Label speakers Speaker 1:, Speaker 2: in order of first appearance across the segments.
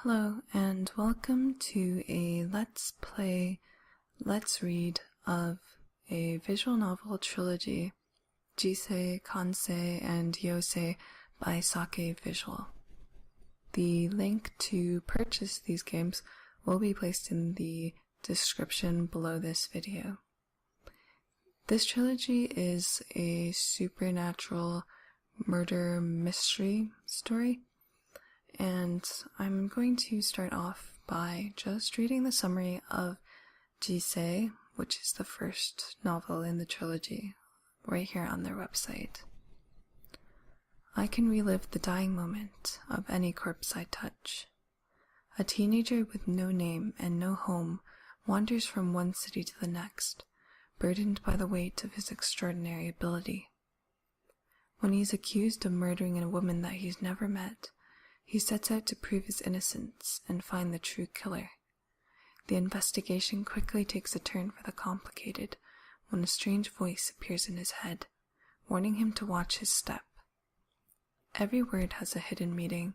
Speaker 1: Hello and welcome to a Let's Play, Let's Read of a visual novel trilogy, Jisei, Kansei, and Yosei by Sake Visual. The link to purchase these games will be placed in the description below this video. This trilogy is a supernatural murder mystery story. And I'm going to start off by just reading the summary of Jisei, which is the first novel in the trilogy, right here on their website. I can relive the dying moment of any corpse I touch. A teenager with no name and no home wanders from one city to the next, burdened by the weight of his extraordinary ability. When he's accused of murdering a woman that he's never met, he sets out to prove his innocence and find the true killer. The investigation quickly takes a turn for the complicated when a strange voice appears in his head, warning him to watch his step. Every word has a hidden meaning.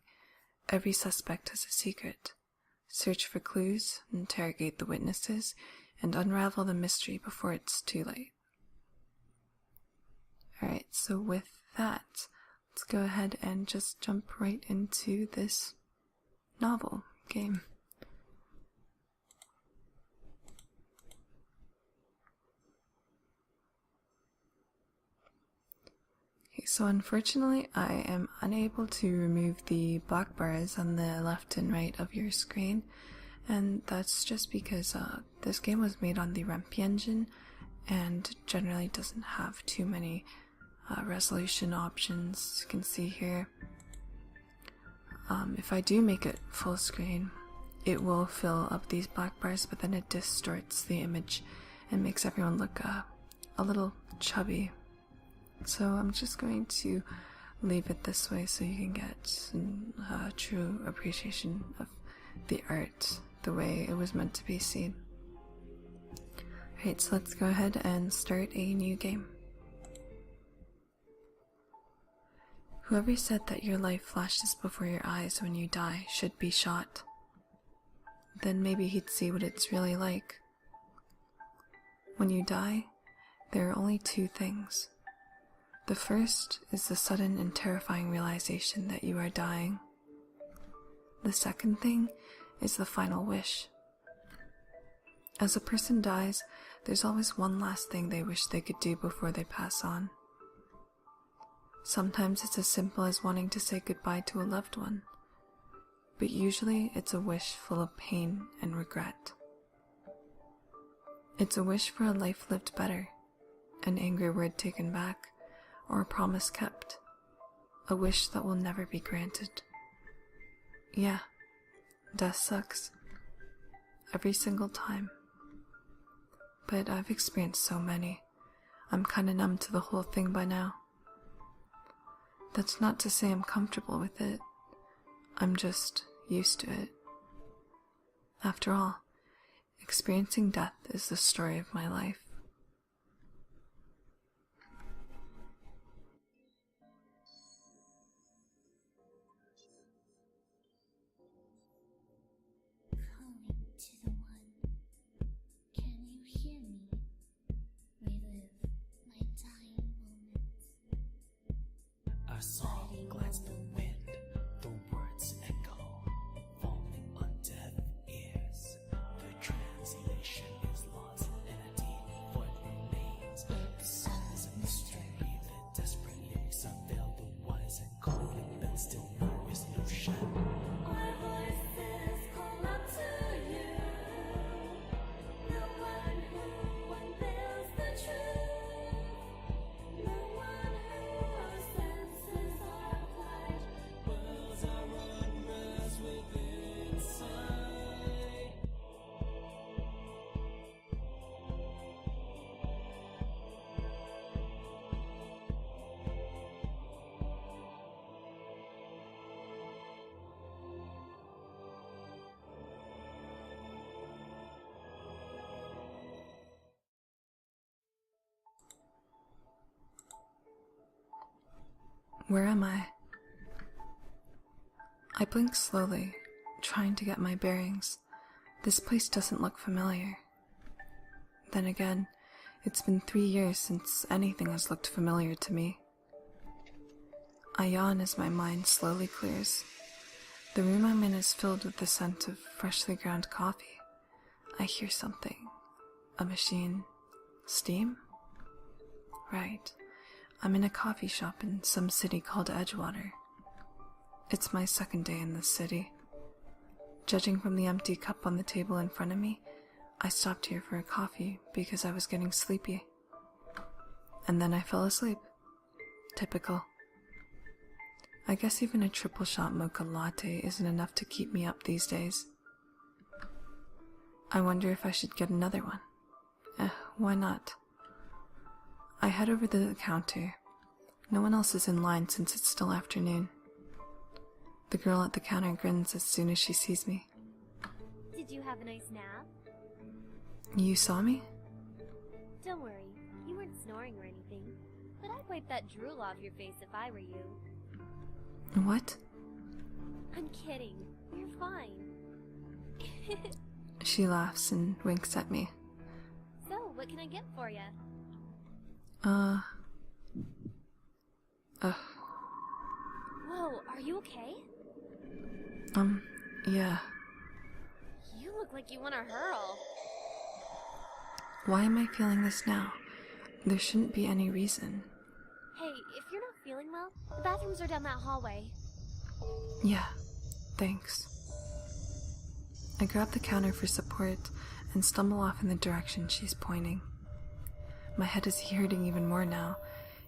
Speaker 1: Every suspect has a secret. Search for clues, interrogate the witnesses, and unravel the mystery before it's too late. Alright, so with that, let's go ahead and just jump right into this novel game. Okay, so unfortunately I am unable to remove the black bars on the left and right of your screen, and that's just because this game was made on the Rempi engine and generally doesn't have too many resolution options. You can see here, if I do make it full screen, it will fill up these black bars, but then it distorts the image and makes everyone look a little chubby. So I'm just going to leave it this way so you can get a true appreciation of the art the way it was meant to be seen. Alright, so let's go ahead and start a new game. Whoever said that your life flashes before your eyes when you die should be shot. Then maybe he'd see what it's really like. When you die, there are only two things. The first is the sudden and terrifying realization that you are dying. The second thing is the final wish. As a person dies, there's always one last thing they wish they could do before they pass on. Sometimes it's as simple as wanting to say goodbye to a loved one, but usually it's a wish full of pain and regret. It's a wish for a life lived better, an angry word taken back, or a promise kept, a wish that will never be granted. Yeah, death sucks, every single time. But I've experienced so many, I'm kinda numb to the whole thing by now. That's not to say I'm comfortable with it. I'm just used to it. After all, experiencing death is the story of my life.
Speaker 2: Calling to the one. Can you hear me? Relive my dying moments.
Speaker 3: Our song glides the wind, the words echo, falling on deaf ears. The translation is lost and a deep void remains. The song is a mystery, the desperate lyrics unveil the wise and calling, but still no resolution.
Speaker 2: Our voices call out to you. No one who unveils the truth. No one whose senses are applied.
Speaker 3: Worlds are unrest within sight.
Speaker 1: Where am I? I blink slowly, trying to get my bearings. This place doesn't look familiar. Then again, it's been 3 years since anything has looked familiar to me. I yawn as my mind slowly clears. The room I'm in is filled with the scent of freshly ground coffee. I hear something. A machine. Steam? Right. I'm in a coffee shop in some city called Edgewater. It's my second day in this city. Judging from the empty cup on the table in front of me, I stopped here for a coffee because I was getting sleepy. And then I fell asleep. Typical. I guess even a triple shot mocha latte isn't enough to keep me up these days. I wonder if I should get another one. Why not? I head over to the counter. No one else is in line since it's still afternoon. The girl at the counter grins as soon as she sees me.
Speaker 2: Did you have a nice nap?
Speaker 1: You saw me?
Speaker 2: Don't worry, you weren't snoring or anything. But I'd wipe that drool off your face if I were you.
Speaker 1: What?
Speaker 2: I'm kidding. You're fine.
Speaker 1: She laughs and winks at me.
Speaker 2: So, what can I get for you? Whoa, are you okay?
Speaker 1: Yeah.
Speaker 2: You look like you want to hurl.
Speaker 1: Why am I feeling this now? There shouldn't be any reason.
Speaker 2: Hey, if you're not feeling well, the bathrooms are down that hallway.
Speaker 1: Yeah, thanks. I grab the counter for support and stumble off in the direction she's pointing. My head is hurting even more now.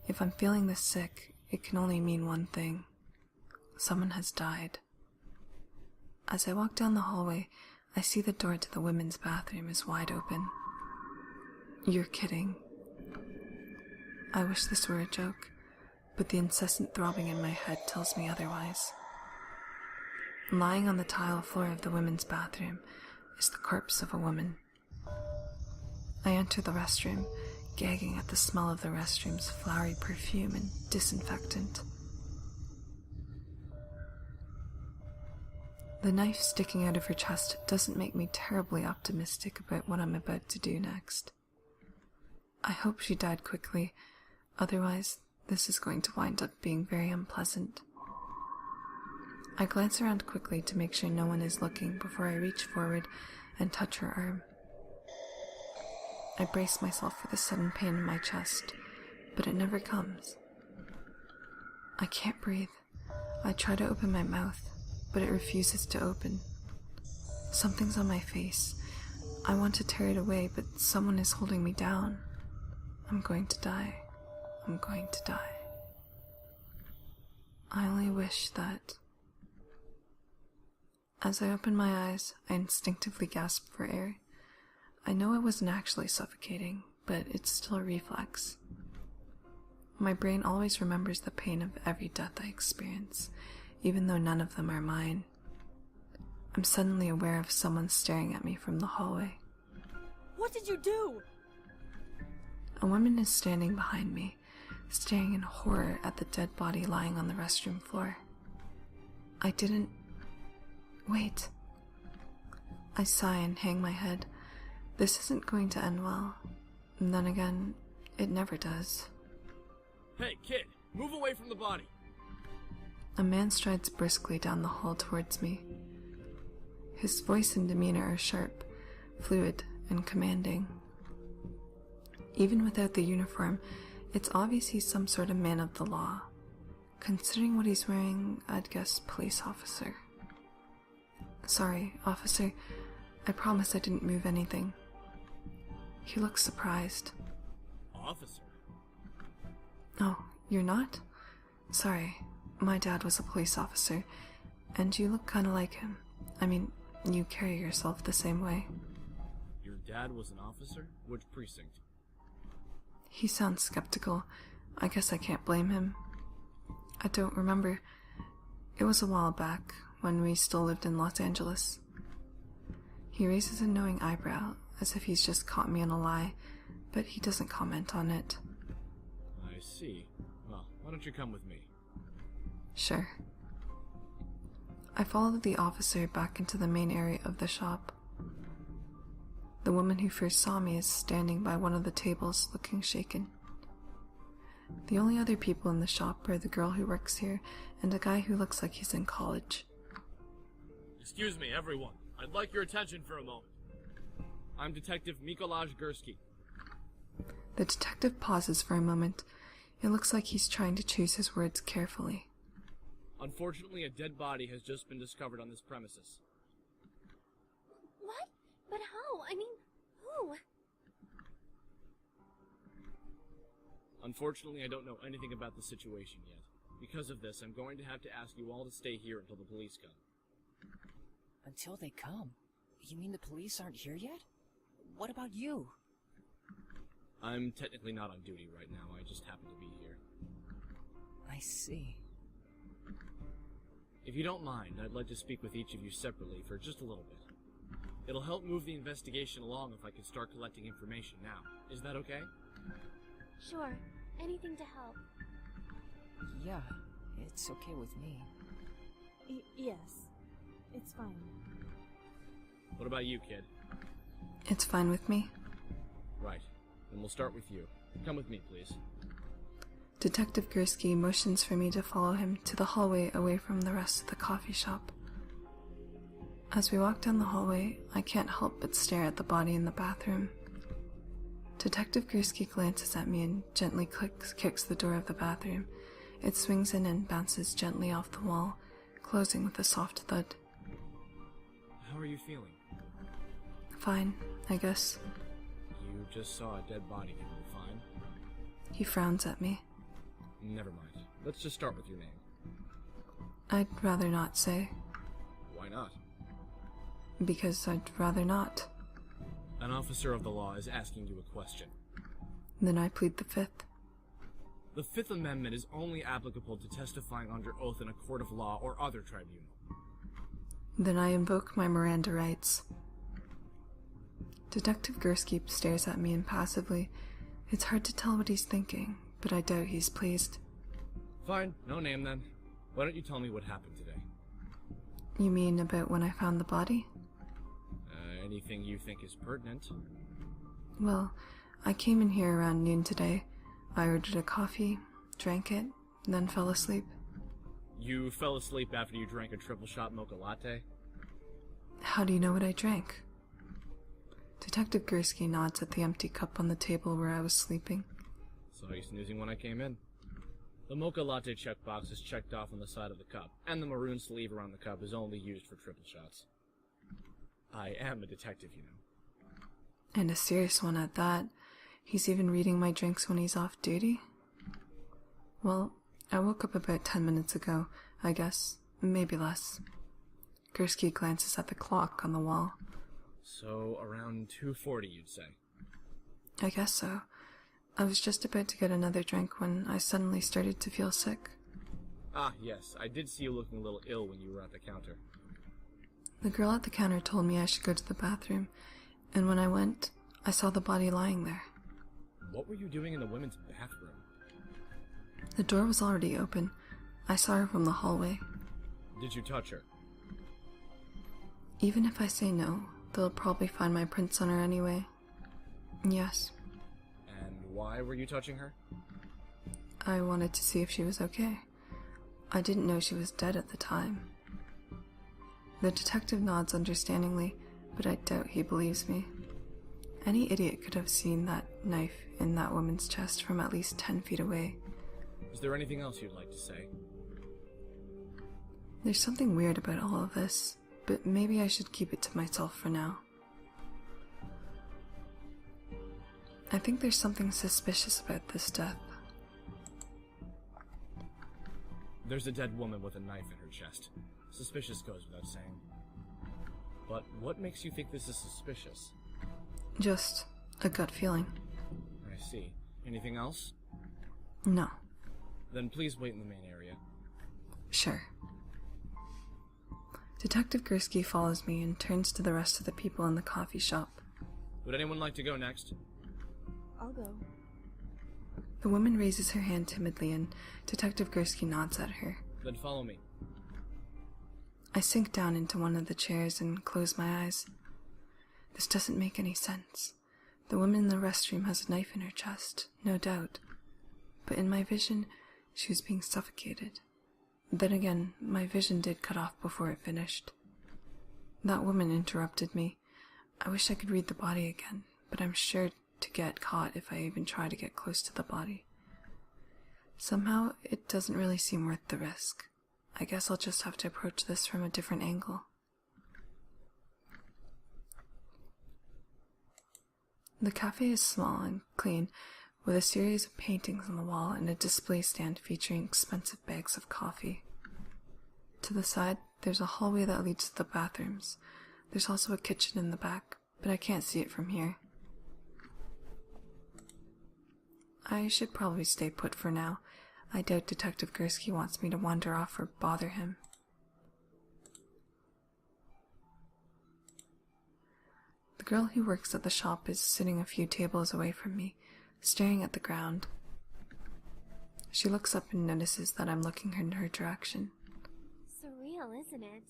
Speaker 1: If I'm feeling this sick, it can only mean one thing. Someone has died. As I walk down the hallway, I see the door to the women's bathroom is wide open. You're kidding. I wish this were a joke, but the incessant throbbing in my head tells me otherwise. Lying on the tile floor of the women's bathroom is the corpse of a woman. I enter the restroom, gagging at the smell of the restroom's flowery perfume and disinfectant. The knife sticking out of her chest doesn't make me terribly optimistic about what I'm about to do next. I hope she died quickly, otherwise this is going to wind up being very unpleasant. I glance around quickly to make sure no one is looking before I reach forward and touch her arm. I brace myself for the sudden pain in my chest, but it never comes. I can't breathe. I try to open my mouth, but it refuses to open. Something's on my face. I want to tear it away, but someone is holding me down. I'm going to die. I'm going to die. I only wish that... As I open my eyes, I instinctively gasp for air. I know I wasn't actually suffocating, but it's still a reflex. My brain always remembers the pain of every death I experience, even though none of them are mine. I'm suddenly aware of someone staring at me from the hallway.
Speaker 4: What did you do?
Speaker 1: A woman is standing behind me, staring in horror at the dead body lying on the restroom floor. I didn't... Wait. I sigh and hang my head. This isn't going to end well. And then again, it never does.
Speaker 5: Hey, kid, move away from the body.
Speaker 1: A man strides briskly down the hall towards me. His voice and demeanor are sharp, fluid, and commanding. Even without the uniform, it's obvious he's some sort of man of the law. Considering what he's wearing, I'd guess police officer. Sorry, officer. I promise I didn't move anything. He looks surprised.
Speaker 5: Officer?
Speaker 1: Oh, you're not? Sorry, my dad was a police officer, and you look kinda like him. I mean, you carry yourself the same way.
Speaker 5: Your dad was an officer? Which precinct?
Speaker 1: He sounds skeptical. I guess I can't blame him. I don't remember. It was a while back, when we still lived in Los Angeles. He raises a knowing eyebrow, as if he's just caught me in a lie, but he doesn't comment on it.
Speaker 5: I see. Well, why don't you come with me?
Speaker 1: Sure. I followed the officer back into the main area of the shop. The woman who first saw me is standing by one of the tables, looking shaken. The only other people in the shop are the girl who works here and a guy who looks like he's in college.
Speaker 5: Excuse me, everyone. I'd like your attention for a moment. I'm Detective Mikolaj Gursky.
Speaker 1: The detective pauses for a moment. It looks like he's trying to choose his words carefully.
Speaker 5: Unfortunately, a dead body has just been discovered on this premises.
Speaker 2: What? But how? I mean, who?
Speaker 5: Unfortunately, I don't know anything about the situation yet. Because of this, I'm going to have to ask you all to stay here until the police come.
Speaker 6: Until they come? You mean the police aren't here yet? What about you?
Speaker 5: I'm technically not on duty right now, I just happen to be here.
Speaker 6: I see.
Speaker 5: If you don't mind, I'd like to speak with each of you separately for just a little bit. It'll help move the investigation along if I can start collecting information now. Is that okay?
Speaker 2: Sure. Anything to help.
Speaker 6: Yeah, it's okay with me.
Speaker 4: Yes. It's fine.
Speaker 5: What about you, kid?
Speaker 1: It's fine with me.
Speaker 5: Right. Then we'll start with you. Come with me, please.
Speaker 1: Detective Gursky motions for me to follow him to the hallway away from the rest of the coffee shop. As we walk down the hallway, I can't help but stare at the body in the bathroom. Detective Gursky glances at me and gently kicks the door of the bathroom. It swings in and bounces gently off the wall, closing with a soft thud.
Speaker 5: How are you feeling?
Speaker 1: Fine, I guess.
Speaker 5: You just saw a dead body. Can you fine?
Speaker 1: He frowns at me.
Speaker 5: Never mind. Let's just start with your name.
Speaker 1: I'd rather not say.
Speaker 5: Why not?
Speaker 1: Because I'd rather not.
Speaker 5: An officer of the law is asking you a question.
Speaker 1: Then I plead the fifth.
Speaker 5: The Fifth Amendment is only applicable to testifying under oath in a court of law or other tribunal.
Speaker 1: Then I invoke my Miranda rights. Detective Gursky stares at me impassively. It's hard to tell what he's thinking, but I doubt he's pleased.
Speaker 5: Fine, no name then. Why don't you tell me what happened today?
Speaker 1: You mean about when I found the body?
Speaker 5: Anything you think is pertinent.
Speaker 1: Well, I came in here around noon today. I ordered a coffee, drank it, then fell asleep.
Speaker 5: You fell asleep after you drank a triple shot mocha latte?
Speaker 1: How do you know what I drank? Detective Gursky nods at the empty cup on the table where I was sleeping.
Speaker 5: Saw you snoozing when I came in. The mocha latte checkbox is checked off on the side of the cup, and the maroon sleeve around the cup is only used for triple shots. I am a detective, you know.
Speaker 1: And a serious one at that. He's even reading my drinks when he's off duty? Well, I woke up about 10 minutes ago, I guess. Maybe less. Gursky glances at the clock on the wall.
Speaker 5: So, around 2:40, you'd say?
Speaker 1: I guess so. I was just about to get another drink when I suddenly started to feel sick.
Speaker 5: Ah, yes, I did see you looking a little ill when you were at the counter.
Speaker 1: The girl at the counter told me I should go to the bathroom, and when I went, I saw the body lying there.
Speaker 5: What were you doing in the women's bathroom?
Speaker 1: The door was already open. I saw her from the hallway.
Speaker 5: Did you touch her?
Speaker 1: Even if I say no, they'll probably find my prints on her anyway. Yes.
Speaker 5: And why were you touching her?
Speaker 1: I wanted to see if she was okay. I didn't know she was dead at the time. The detective nods understandingly, but I doubt he believes me. Any idiot could have seen that knife in that woman's chest from at least 10 feet away.
Speaker 5: Is there anything else you'd like to say?
Speaker 1: There's something weird about all of this, but maybe I should keep it to myself for now. I think there's something suspicious about this death.
Speaker 5: There's a dead woman with a knife in her chest. Suspicious goes without saying. But what makes you think this is suspicious?
Speaker 1: Just a gut feeling.
Speaker 5: I see. Anything else?
Speaker 1: No.
Speaker 5: Then please wait in the main area.
Speaker 1: Sure. Detective Gursky follows me and turns to the rest of the people in the coffee shop.
Speaker 5: Would anyone like to go next?
Speaker 4: I'll go.
Speaker 1: The woman raises her hand timidly and Detective Gursky nods at her.
Speaker 5: Then follow me.
Speaker 1: I sink down into one of the chairs and close my eyes. This doesn't make any sense. The woman in the restroom has a knife in her chest, no doubt. But in my vision, she was being suffocated. Then again, my vision did cut off before it finished. That woman interrupted me. I wish I could read the body again, but I'm sure to get caught if I even try to get close to the body. Somehow, it doesn't really seem worth the risk. I guess I'll just have to approach this from a different angle. The cafe is small and clean, with a series of paintings on the wall and a display stand featuring expensive bags of coffee. To the side, there's a hallway that leads to the bathrooms. There's also a kitchen in the back, but I can't see it from here. I should probably stay put for now. I doubt Detective Gursky wants me to wander off or bother him. The girl who works at the shop is sitting a few tables away from me, staring at the ground. She looks up and notices that I'm looking in her direction.
Speaker 2: Surreal, isn't it?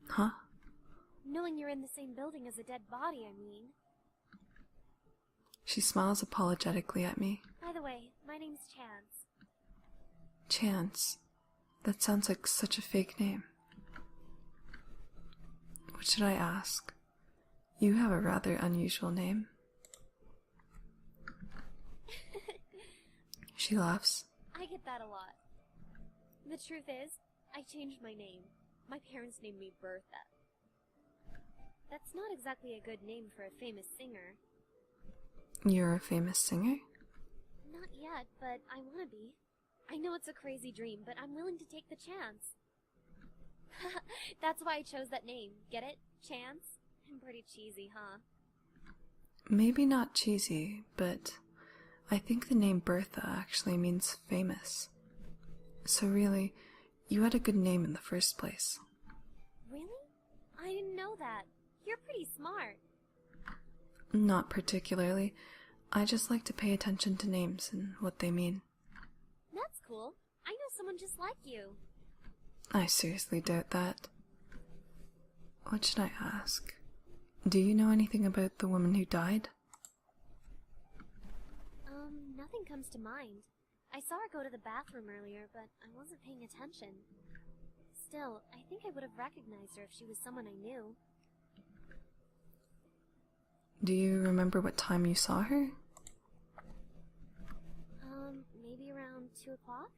Speaker 1: Huh?
Speaker 2: Knowing you're in the same building as a dead body, I mean.
Speaker 1: She smiles apologetically at me.
Speaker 2: By the way, my name's Chance.
Speaker 1: Chance. That sounds like such a fake name. What should I ask? You have a rather unusual name. She laughs.
Speaker 2: I get that a lot. The truth is, I changed my name. My parents named me Bertha. That's not exactly a good name for a famous singer.
Speaker 1: You're a famous singer?
Speaker 2: Not yet, but I want to be. I know it's a crazy dream, but I'm willing to take the chance. That's why I chose that name. Get it? Chance? Pretty cheesy, huh?
Speaker 1: Maybe not cheesy, but I think the name Bertha actually means famous. So really, you had a good name in the first place.
Speaker 2: Really? I didn't know that. You're pretty smart.
Speaker 1: Not particularly. I just like to pay attention to names and what they mean.
Speaker 2: That's cool. I know someone just like you.
Speaker 1: I seriously doubt that. What should I ask? Do you know anything about the woman who died?
Speaker 2: Nothing comes to mind. I saw her go to the bathroom earlier, but I wasn't paying attention. Still, I think I would have recognized her if she was someone I knew.
Speaker 1: Do you remember what time you saw her?
Speaker 2: Maybe around 2 o'clock?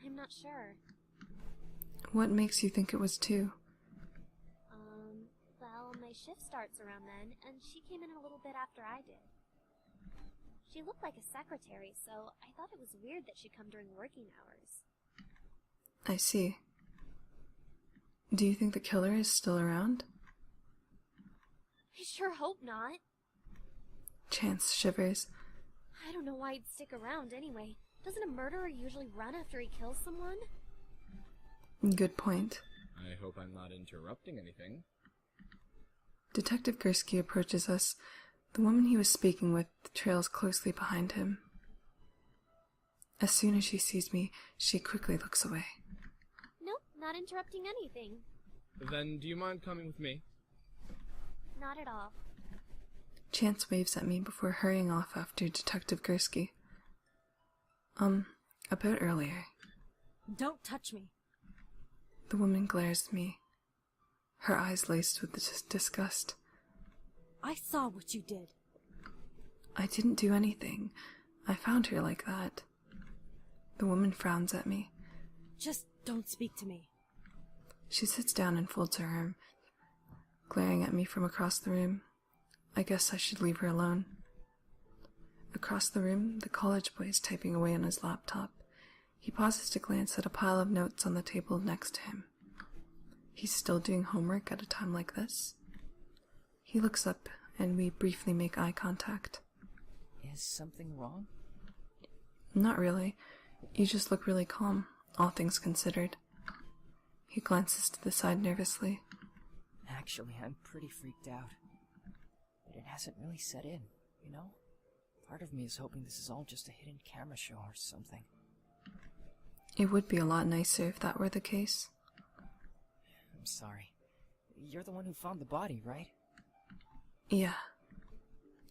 Speaker 2: I'm not sure.
Speaker 1: What makes you think it was 2?
Speaker 2: Well, my shift starts around then, and she came in a little bit after I did. She looked like a secretary, so I thought it was weird that she'd come during working hours.
Speaker 1: I see. Do you think the killer is still around?
Speaker 2: I sure hope not.
Speaker 1: Chance shivers.
Speaker 2: I don't know why he'd stick around anyway. Doesn't a murderer usually run after he kills someone?
Speaker 1: Good point.
Speaker 5: I hope I'm not interrupting anything.
Speaker 1: Detective Gursky approaches us. The woman he was speaking with trails closely behind him. As soon as she sees me, she quickly looks away.
Speaker 2: Nope, not interrupting anything.
Speaker 5: Then do you mind coming with me?
Speaker 2: Not at all.
Speaker 1: Chance waves at me before hurrying off after Detective Gursky. About earlier.
Speaker 4: Don't touch me.
Speaker 1: The woman glares at me, her eyes laced with disgust.
Speaker 4: I saw what you did.
Speaker 1: I didn't do anything. I found her like that. The woman frowns at me.
Speaker 4: Just don't speak to me.
Speaker 1: She sits down and folds her arm, glaring at me from across the room. I guess I should leave her alone. Across the room, the college boy is typing away on his laptop. He pauses to glance at a pile of notes on the table next to him. He's still doing homework at a time like this? He looks up, and we briefly make eye contact.
Speaker 6: Is something wrong?
Speaker 1: Not really. You just look really calm, all things considered. He glances to the side nervously.
Speaker 6: Actually, I'm pretty freaked out. But it hasn't really set in, you know? Part of me is hoping this is all just a hidden camera show or something.
Speaker 1: It would be a lot nicer if that were the case.
Speaker 6: I'm sorry. You're the one who found the body, right?
Speaker 1: Yeah.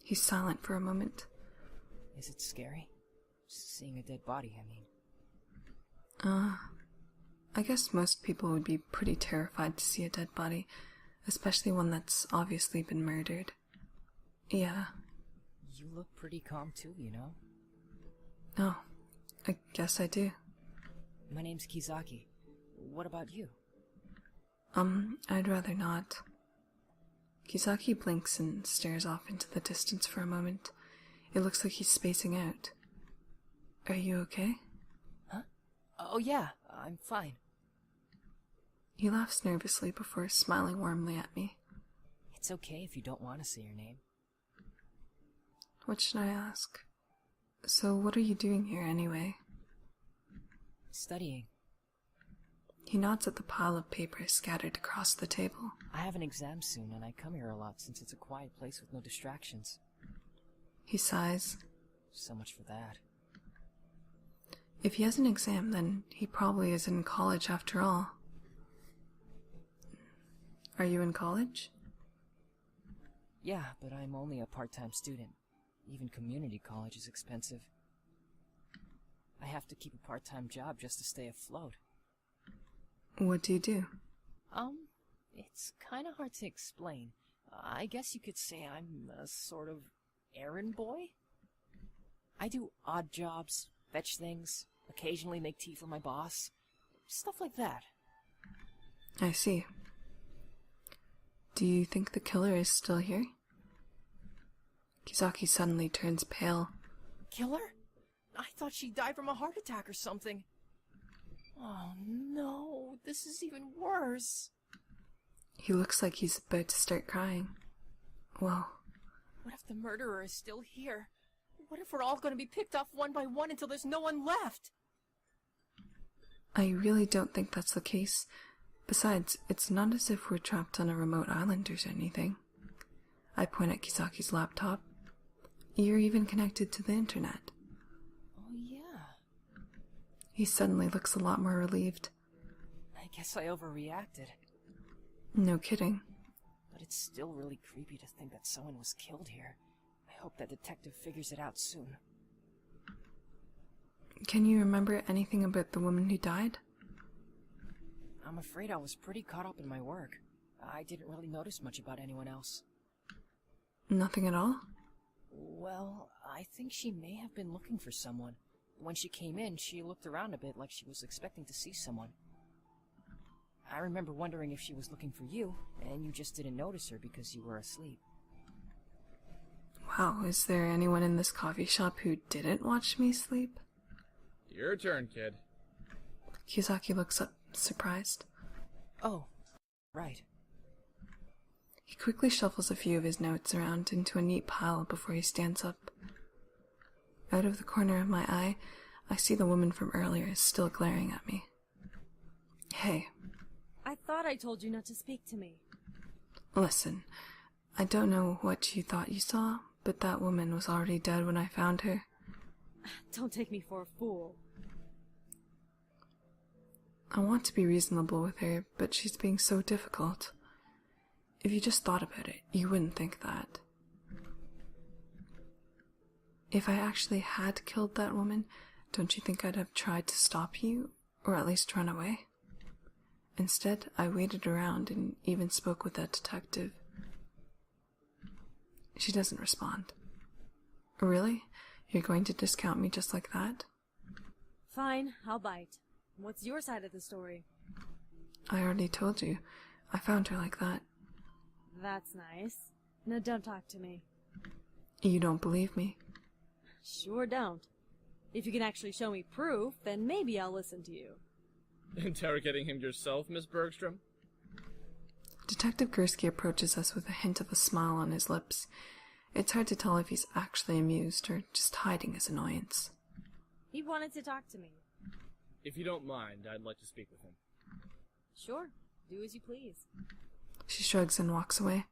Speaker 1: He's silent for a moment.
Speaker 6: Is it scary? Seeing a dead body, I mean.
Speaker 1: I guess most people would be pretty terrified to see a dead body, especially one that's obviously been murdered. Yeah.
Speaker 6: You look pretty calm too, you know?
Speaker 1: Oh, I guess I do.
Speaker 6: My name's Kizaki. What about you?
Speaker 1: I'd rather not. Kizaki blinks and stares off into the distance for a moment. It looks like he's spacing out. Are you okay?
Speaker 6: Huh? Oh yeah, I'm fine.
Speaker 1: He laughs nervously before smiling warmly at me.
Speaker 6: It's okay if you don't want to say your name.
Speaker 1: What should I ask? So what are you doing here anyway?
Speaker 6: Studying.
Speaker 1: He nods at the pile of papers scattered across the table.
Speaker 6: I have an exam soon, and I come here a lot since it's a quiet place with no distractions.
Speaker 1: He sighs.
Speaker 6: So much for that.
Speaker 1: If he has an exam, then he probably is in college after all. Are you in college?
Speaker 6: Yeah, but I'm only a part-time student. Even community college is expensive. I have to keep a part-time job just to stay afloat.
Speaker 1: What do you do?
Speaker 6: It's kind of hard to explain. I guess you could say I'm a sort of errand boy? I do odd jobs, fetch things, occasionally make tea for my boss. Stuff like that.
Speaker 1: I see. Do you think the killer is still here? Kizaki suddenly turns pale.
Speaker 6: Killer? I thought she died from a heart attack or something. Oh no, this is even worse.
Speaker 1: He looks like he's about to start crying. Whoa.
Speaker 6: What if the murderer is still here? What if we're all going to be picked off one by one until there's no one left?
Speaker 1: I really don't think that's the case. Besides, it's not as if we're trapped on a remote island or anything. I point at Kizaki's laptop. You're even connected to the internet.
Speaker 6: Oh yeah.
Speaker 1: He suddenly looks a lot more relieved.
Speaker 6: I guess I overreacted.
Speaker 1: No kidding.
Speaker 6: But it's still really creepy to think that someone was killed here. I hope that detective figures it out soon.
Speaker 1: Can you remember anything about the woman who died?
Speaker 6: I'm afraid I was pretty caught up in my work. I didn't really notice much about anyone else.
Speaker 1: Nothing at all?
Speaker 6: Well, I think she may have been looking for someone. When she came in, she looked around a bit like she was expecting to see someone. I remember wondering if she was looking for you, and you just didn't notice her because you were asleep.
Speaker 1: Wow, is there anyone in this coffee shop who didn't watch me sleep?
Speaker 5: Your turn, kid.
Speaker 1: Kizaki looks up, surprised.
Speaker 6: Oh, right.
Speaker 1: He quickly shuffles a few of his notes around into a neat pile before he stands up. Out of the corner of my eye, I see the woman from earlier is still glaring at me. Hey.
Speaker 4: I thought I told you not to speak to me.
Speaker 1: Listen, I don't know what you thought you saw, but that woman was already dead when I found her.
Speaker 4: Don't take me for a fool.
Speaker 1: I want to be reasonable with her, but she's being so difficult. If you just thought about it, you wouldn't think that. If I actually had killed that woman, don't you think I'd have tried to stop you, or at least run away? Instead, I waited around and even spoke with that detective. She doesn't respond. Really? You're going to discount me just like that?
Speaker 4: Fine, I'll bite. What's your side of the story?
Speaker 1: I already told you. I found her like that.
Speaker 4: That's nice. Now don't talk to me.
Speaker 1: You don't believe me?
Speaker 4: Sure don't. If you can actually show me proof, then maybe I'll listen to you.
Speaker 5: Interrogating him yourself, Miss Bergstrom?
Speaker 1: Detective Gursky approaches us with a hint of a smile on his lips. It's hard to tell if he's actually amused or just hiding his annoyance.
Speaker 4: He wanted to talk to me.
Speaker 5: If you don't mind, I'd like to speak with him.
Speaker 4: Sure, do as you please.
Speaker 1: She shrugs and walks away.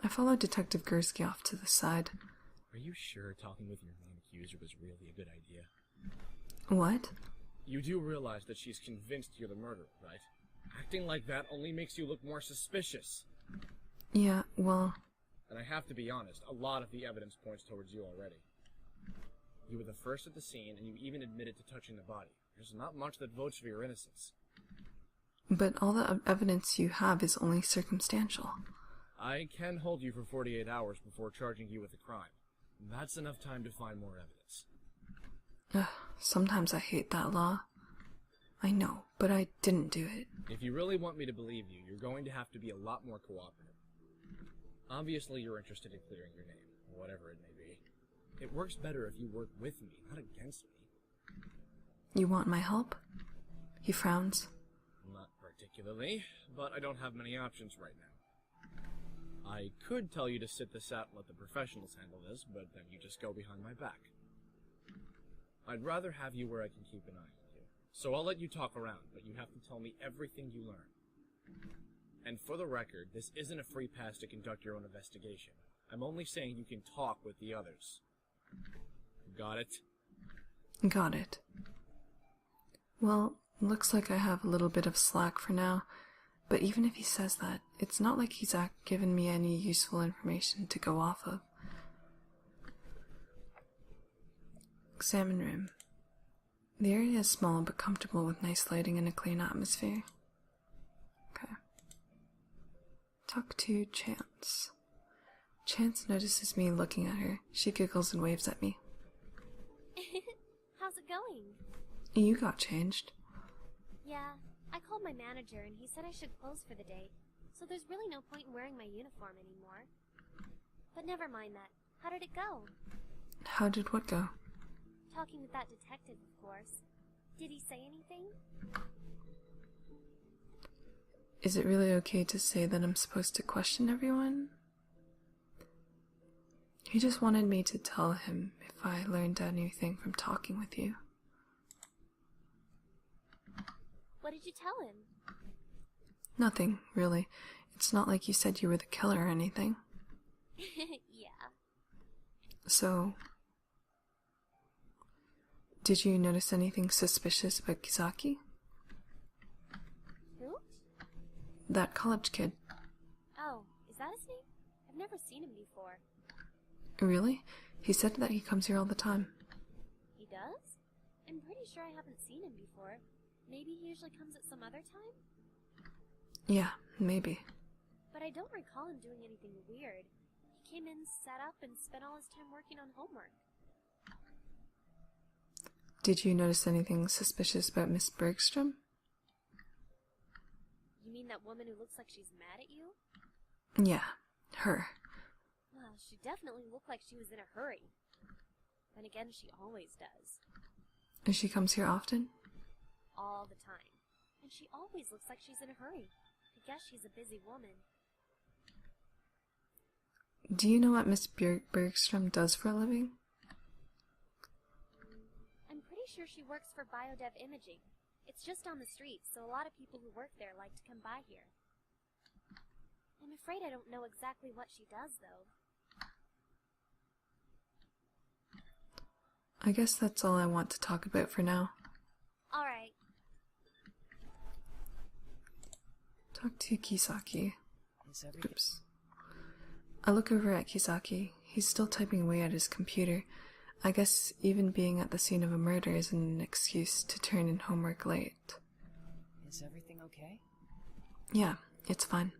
Speaker 1: I follow Detective Gursky off to the side.
Speaker 5: Are you sure talking with your main accuser was really a good idea?
Speaker 1: What?
Speaker 5: You do realize that she's convinced you're the murderer, right? Acting like that only makes you look more suspicious.
Speaker 1: Yeah, well,
Speaker 5: And I have to be honest, a lot of the evidence points towards you already. You were the first at the scene, and you even admitted to touching the body. There's not much that votes for your innocence.
Speaker 1: but all the evidence you have is only circumstantial.
Speaker 5: I can hold you for 48 hours before charging you with a crime. That's enough time to find more evidence.
Speaker 1: Sometimes I hate that law. I know, but I didn't do it.
Speaker 5: If you really want me to believe you, you're going to have to be a lot more cooperative. Obviously, you're interested in clearing your name, whatever it may be. It works better if you work with me, not against me.
Speaker 1: You want my help? He frowns.
Speaker 5: Not particularly, but I don't have many options right now. I could tell you to sit this out and let the professionals handle this, but then you just go behind my back. I'd rather have you where I can keep an eye on you. So I'll let you talk around, but you have to tell me everything you learn. And for the record, this isn't a free pass to conduct your own investigation. I'm only saying you can talk with the others. Got it?
Speaker 1: Got it. Well, looks like I have a little bit of slack for now, but even if he says that, it's not like he's given me any useful information to go off of. Examine room. The area is small but comfortable with nice lighting and a clean atmosphere. Okay. Talk to Chance. Chance notices me looking at her. She giggles and waves at me.
Speaker 2: How's it going?
Speaker 1: You got changed.
Speaker 2: Yeah, I called my manager and he said I should close for the day, so there's really no point in wearing my uniform anymore. But never mind that. How did it go?
Speaker 1: How did what go?
Speaker 2: Talking with that detective, of course. Did he say anything?
Speaker 1: Is it really okay to say that I'm supposed to question everyone? He just wanted me to tell him if I learned anything from talking with you.
Speaker 2: What did you tell him?
Speaker 1: Nothing, really. It's not like you said you were the killer or anything.
Speaker 2: Yeah.
Speaker 1: So, did you notice anything suspicious about Kisaki?
Speaker 2: Who?
Speaker 1: That college kid.
Speaker 2: Oh, is that his name? I've never seen him before.
Speaker 1: Really? He said that he comes here all the time.
Speaker 2: He does? I'm pretty sure I haven't seen him before. Maybe he usually comes at some other time?
Speaker 1: Yeah, maybe.
Speaker 2: But I don't recall him doing anything weird. He came in, sat up, and spent all his time working on homework.
Speaker 1: Did you notice anything suspicious about Miss Bergstrom?
Speaker 2: You mean that woman who looks like she's mad at you?
Speaker 1: Yeah, her.
Speaker 2: Well, she definitely looked like she was in a hurry. Then again, she always does.
Speaker 1: And she comes here often?
Speaker 2: All the time. And she always looks like she's in a hurry. I guess she's a busy woman.
Speaker 1: Do you know what Miss Bergstrom does for a living?
Speaker 2: I'm pretty sure she works for Biodev Imaging. It's just on the street, so a lot of people who work there like to come by here. I'm afraid I don't know exactly what she does, though.
Speaker 1: I guess that's all I want to talk about for now.
Speaker 2: Alright.
Speaker 1: Talk to Kisaki.
Speaker 6: Is everything...
Speaker 1: Oops. I look over at Kisaki. He's still typing away at his computer. I guess even being at the scene of a murder isn't an excuse to turn in homework late.
Speaker 6: Is everything okay?
Speaker 1: Yeah, it's fine.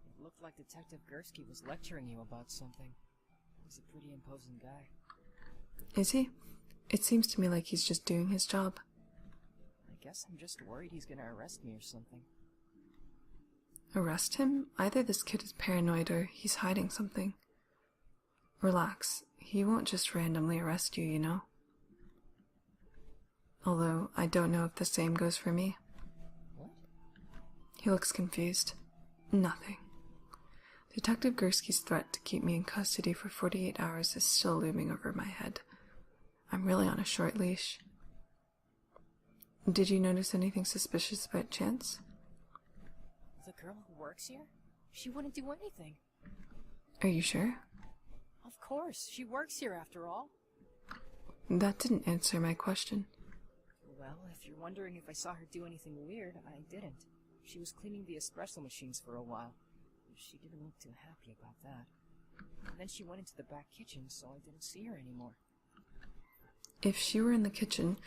Speaker 6: It looked like Detective Gursky was lecturing you about something. He's a pretty imposing guy.
Speaker 1: Is he? It seems to me like he's just doing his job.
Speaker 6: I guess I'm just worried he's gonna arrest me or something.
Speaker 1: Arrest him? Either this kid is paranoid or he's hiding something. Relax. He won't just randomly arrest you, you know? Although, I don't know if the same goes for me.
Speaker 6: What?
Speaker 1: He looks confused. Nothing. Detective Gursky's threat to keep me in custody for 48 hours is still looming over my head. I'm really on a short leash. Did you notice anything suspicious about Chance?
Speaker 6: The girl who works here? She wouldn't do anything.
Speaker 1: Are you sure?
Speaker 6: Of course, she works here after all.
Speaker 1: That didn't answer my question.
Speaker 6: Well, if you're wondering if I saw her do anything weird, I didn't. She was cleaning the espresso machines for a while. She didn't look too happy about that. And then she went into the back kitchen, so I didn't see her anymore.
Speaker 1: If she were in the kitchen,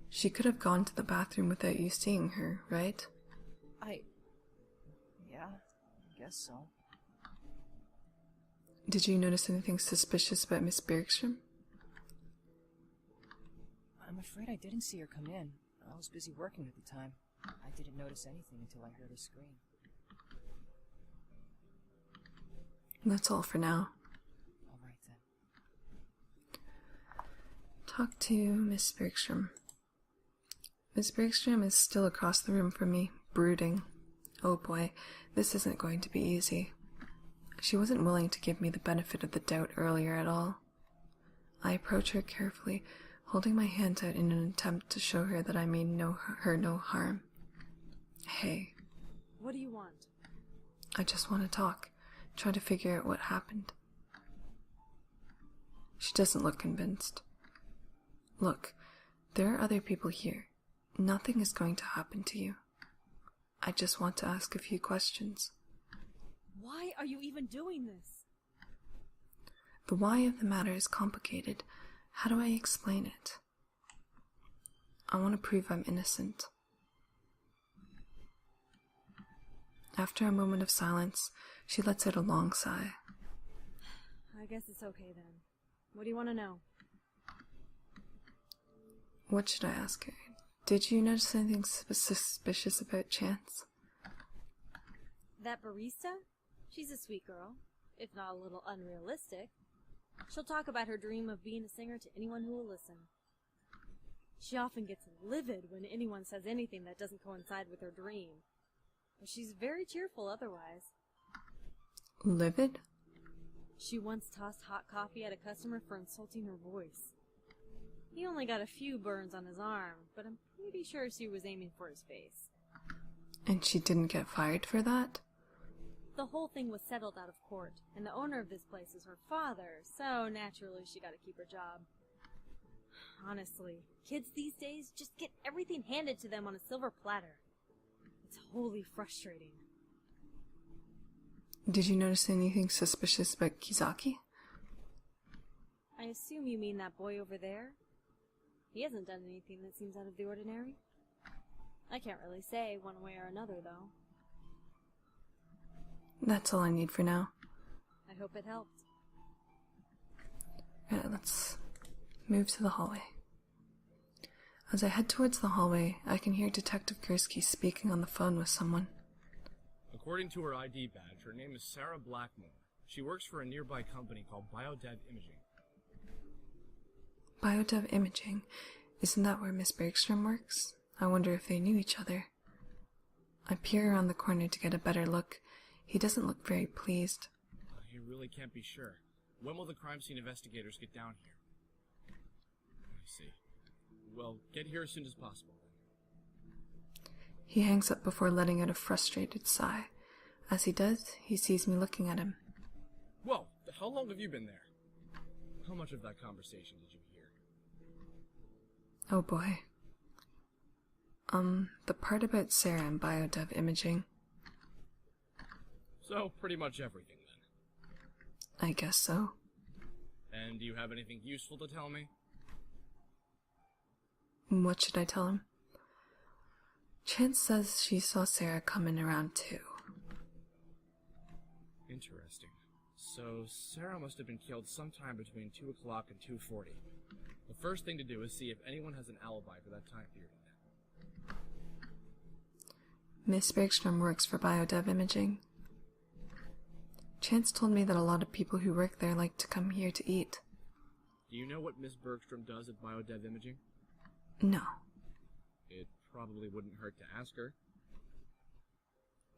Speaker 1: she could have gone to the bathroom without you seeing her, right?
Speaker 6: Yeah, I guess so.
Speaker 1: Did you notice anything suspicious about Miss Bergstrom?
Speaker 6: I'm afraid I didn't see her come in. I was busy working at the time. I didn't notice anything until I heard her scream.
Speaker 1: That's all for now.
Speaker 6: All right then.
Speaker 1: Talk to Miss Bergstrom. Miss Bergstrom is still across the room from me, brooding. Oh boy, this isn't going to be easy. She wasn't willing to give me the benefit of the doubt earlier at all. I approach her carefully, holding my hand out in an attempt to show her that I mean her no harm. Hey.
Speaker 4: What do you want?
Speaker 1: I just want to talk, try to figure out what happened. She doesn't look convinced. Look, there are other people here. Nothing is going to happen to you. I just want to ask a few questions.
Speaker 4: Why are you even doing this?
Speaker 1: The why of the matter is complicated. How do I explain it? I want to prove I'm innocent. After a moment of silence, she lets out a long sigh.
Speaker 4: I guess it's okay then. What do you want to know?
Speaker 1: What should I ask her? Did you notice anything suspicious about Chance?
Speaker 4: That barista? She's a sweet girl, if not a little unrealistic. She'll talk about her dream of being a singer to anyone who will listen. She often gets livid when anyone says anything that doesn't coincide with her dream. But she's very cheerful otherwise.
Speaker 1: Livid?
Speaker 4: She once tossed hot coffee at a customer for insulting her voice. He only got a few burns on his arm, but I'm pretty sure she was aiming for his face.
Speaker 1: And she didn't get fired for that?
Speaker 4: The whole thing was settled out of court, and the owner of this place is her father, so naturally she got to keep her job. Honestly, kids these days just get everything handed to them on a silver platter. It's wholly frustrating.
Speaker 1: Did you notice anything suspicious about Kizaki?
Speaker 4: I assume you mean that boy over there? He hasn't done anything that seems out of the ordinary. I can't really say one way or another, though.
Speaker 1: That's all I need for now.
Speaker 4: I hope it helped.
Speaker 1: Right, let's move to the hallway. As I head towards the hallway, I can hear Detective Gursky speaking on the phone with someone.
Speaker 5: According to her ID badge, her name is Sarah Blackmore. She works for a nearby company called Biodev Imaging.
Speaker 1: Biodev Imaging? Isn't that where Miss Bergstrom works? I wonder if they knew each other. I peer around the corner to get a better look. He doesn't look very pleased.
Speaker 5: You really can't be sure. When will the crime scene investigators get down here? I see. Well, get here as soon as possible.
Speaker 1: He hangs up before letting out a frustrated sigh. As he does, he sees me looking at him.
Speaker 5: Whoa, how long have you been there? How much of that conversation did you hear?
Speaker 1: Oh boy. The part about Sarah and Biodev Imaging.
Speaker 5: So, pretty much everything, then.
Speaker 1: I guess so.
Speaker 5: And do you have anything useful to tell me?
Speaker 1: What should I tell him? Chance says she saw Sarah come in around 2.
Speaker 5: Interesting. So, Sarah must have been killed sometime between 2 o'clock and 2:40. The first thing to do is see if anyone has an alibi for that time period.
Speaker 1: Miss Bergstrom works for Biodev Imaging. Chance told me that a lot of people who work there like to come here to eat.
Speaker 5: Do you know what Miss Bergstrom does at Biodev Imaging?
Speaker 1: No.
Speaker 5: It probably wouldn't hurt to ask her.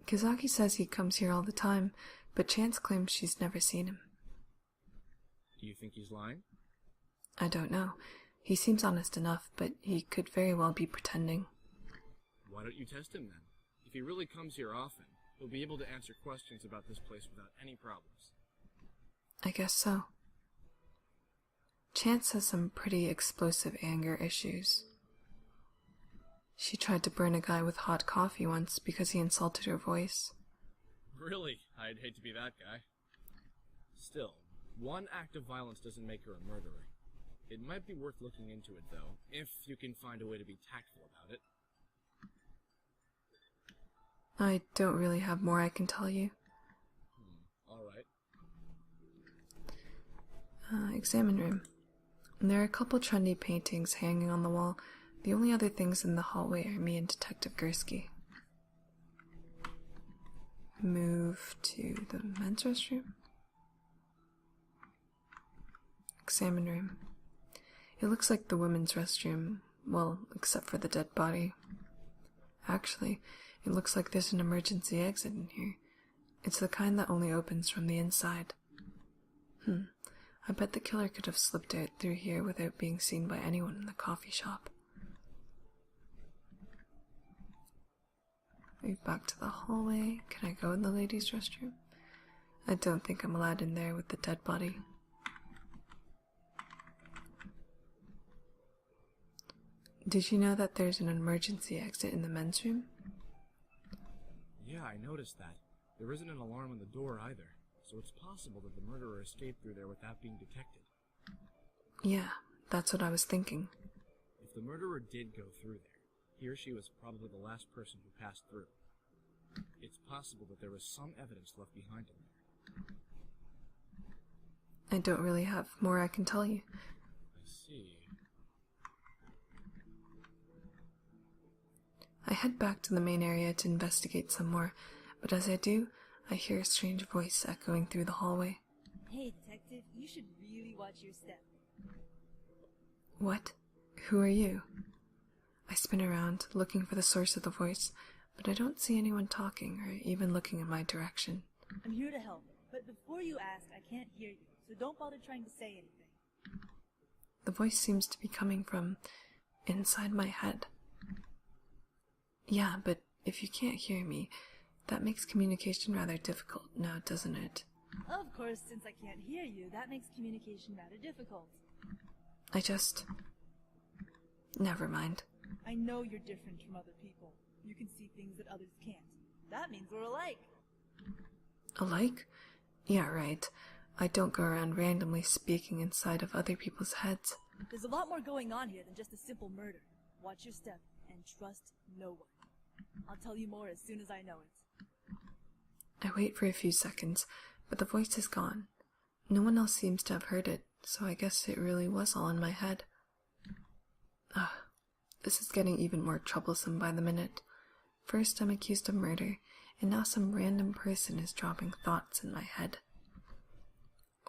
Speaker 1: Kizaki says he comes here all the time, but Chance claims she's never seen him.
Speaker 5: Do you think he's lying?
Speaker 1: I don't know. He seems honest enough, but he could very well be pretending.
Speaker 5: Why don't you test him then? If he really comes here often, he'll be able to answer questions about this place without any problems.
Speaker 1: I guess so. Chance has some pretty explosive anger issues. She tried to burn a guy with hot coffee once because he insulted her voice.
Speaker 5: Really? I'd hate to be that guy. Still, one act of violence doesn't make her a murderer. It might be worth looking into it, though, if you can find a way to be tactful about it.
Speaker 1: I don't really have more I can tell you.
Speaker 5: Alright.
Speaker 1: Examine room. There are a couple trendy paintings hanging on the wall. The only other things in the hallway are me and Detective Gursky. Move to the men's restroom. Examine room. It looks like the women's restroom, well, except for the dead body. Actually, it looks like there's an emergency exit in here. It's the kind that only opens from the inside. I bet the killer could have slipped out through here without being seen by anyone in the coffee shop. Move back to the hallway. Can I go in the ladies' restroom? I don't think I'm allowed in there with the dead body. Did you know that there's an emergency exit in the men's room?
Speaker 5: Yeah, I noticed that. There isn't an alarm on the door either, so it's possible that the murderer escaped through there without being detected.
Speaker 1: Yeah, that's what I was thinking.
Speaker 5: If the murderer did go through there, he or she was probably the last person who passed through. It's possible that there was some evidence left behind in there.
Speaker 1: I don't really have more I can tell you.
Speaker 5: I see.
Speaker 1: I head back to the main area to investigate some more, but as I do, I hear a strange voice echoing through the hallway.
Speaker 7: Hey, detective, you should really watch your step.
Speaker 1: What? Who are you? I spin around, looking for the source of the voice, but I don't see anyone talking or even looking in my direction.
Speaker 7: I'm here to help, but before you ask, I can't hear you, so don't bother trying to say anything.
Speaker 1: The voice seems to be coming from inside my head. Yeah, but if you can't hear me, that makes communication rather difficult now, doesn't it?
Speaker 7: Of course, since I can't hear you, that makes communication rather difficult.
Speaker 1: Never mind.
Speaker 7: I know you're different from other people. You can see things that others can't. That means we're alike.
Speaker 1: Alike? Yeah, right. I don't go around randomly speaking inside of other people's heads.
Speaker 7: There's a lot more going on here than just a simple murder. Watch your step and trust no one. I'll tell you more as soon as I know it.
Speaker 1: I wait for a few seconds, but the voice is gone. No one else seems to have heard it, so I guess it really was all in my head. This is getting even more troublesome by the minute. First I'm accused of murder, and now some random person is dropping thoughts in my head.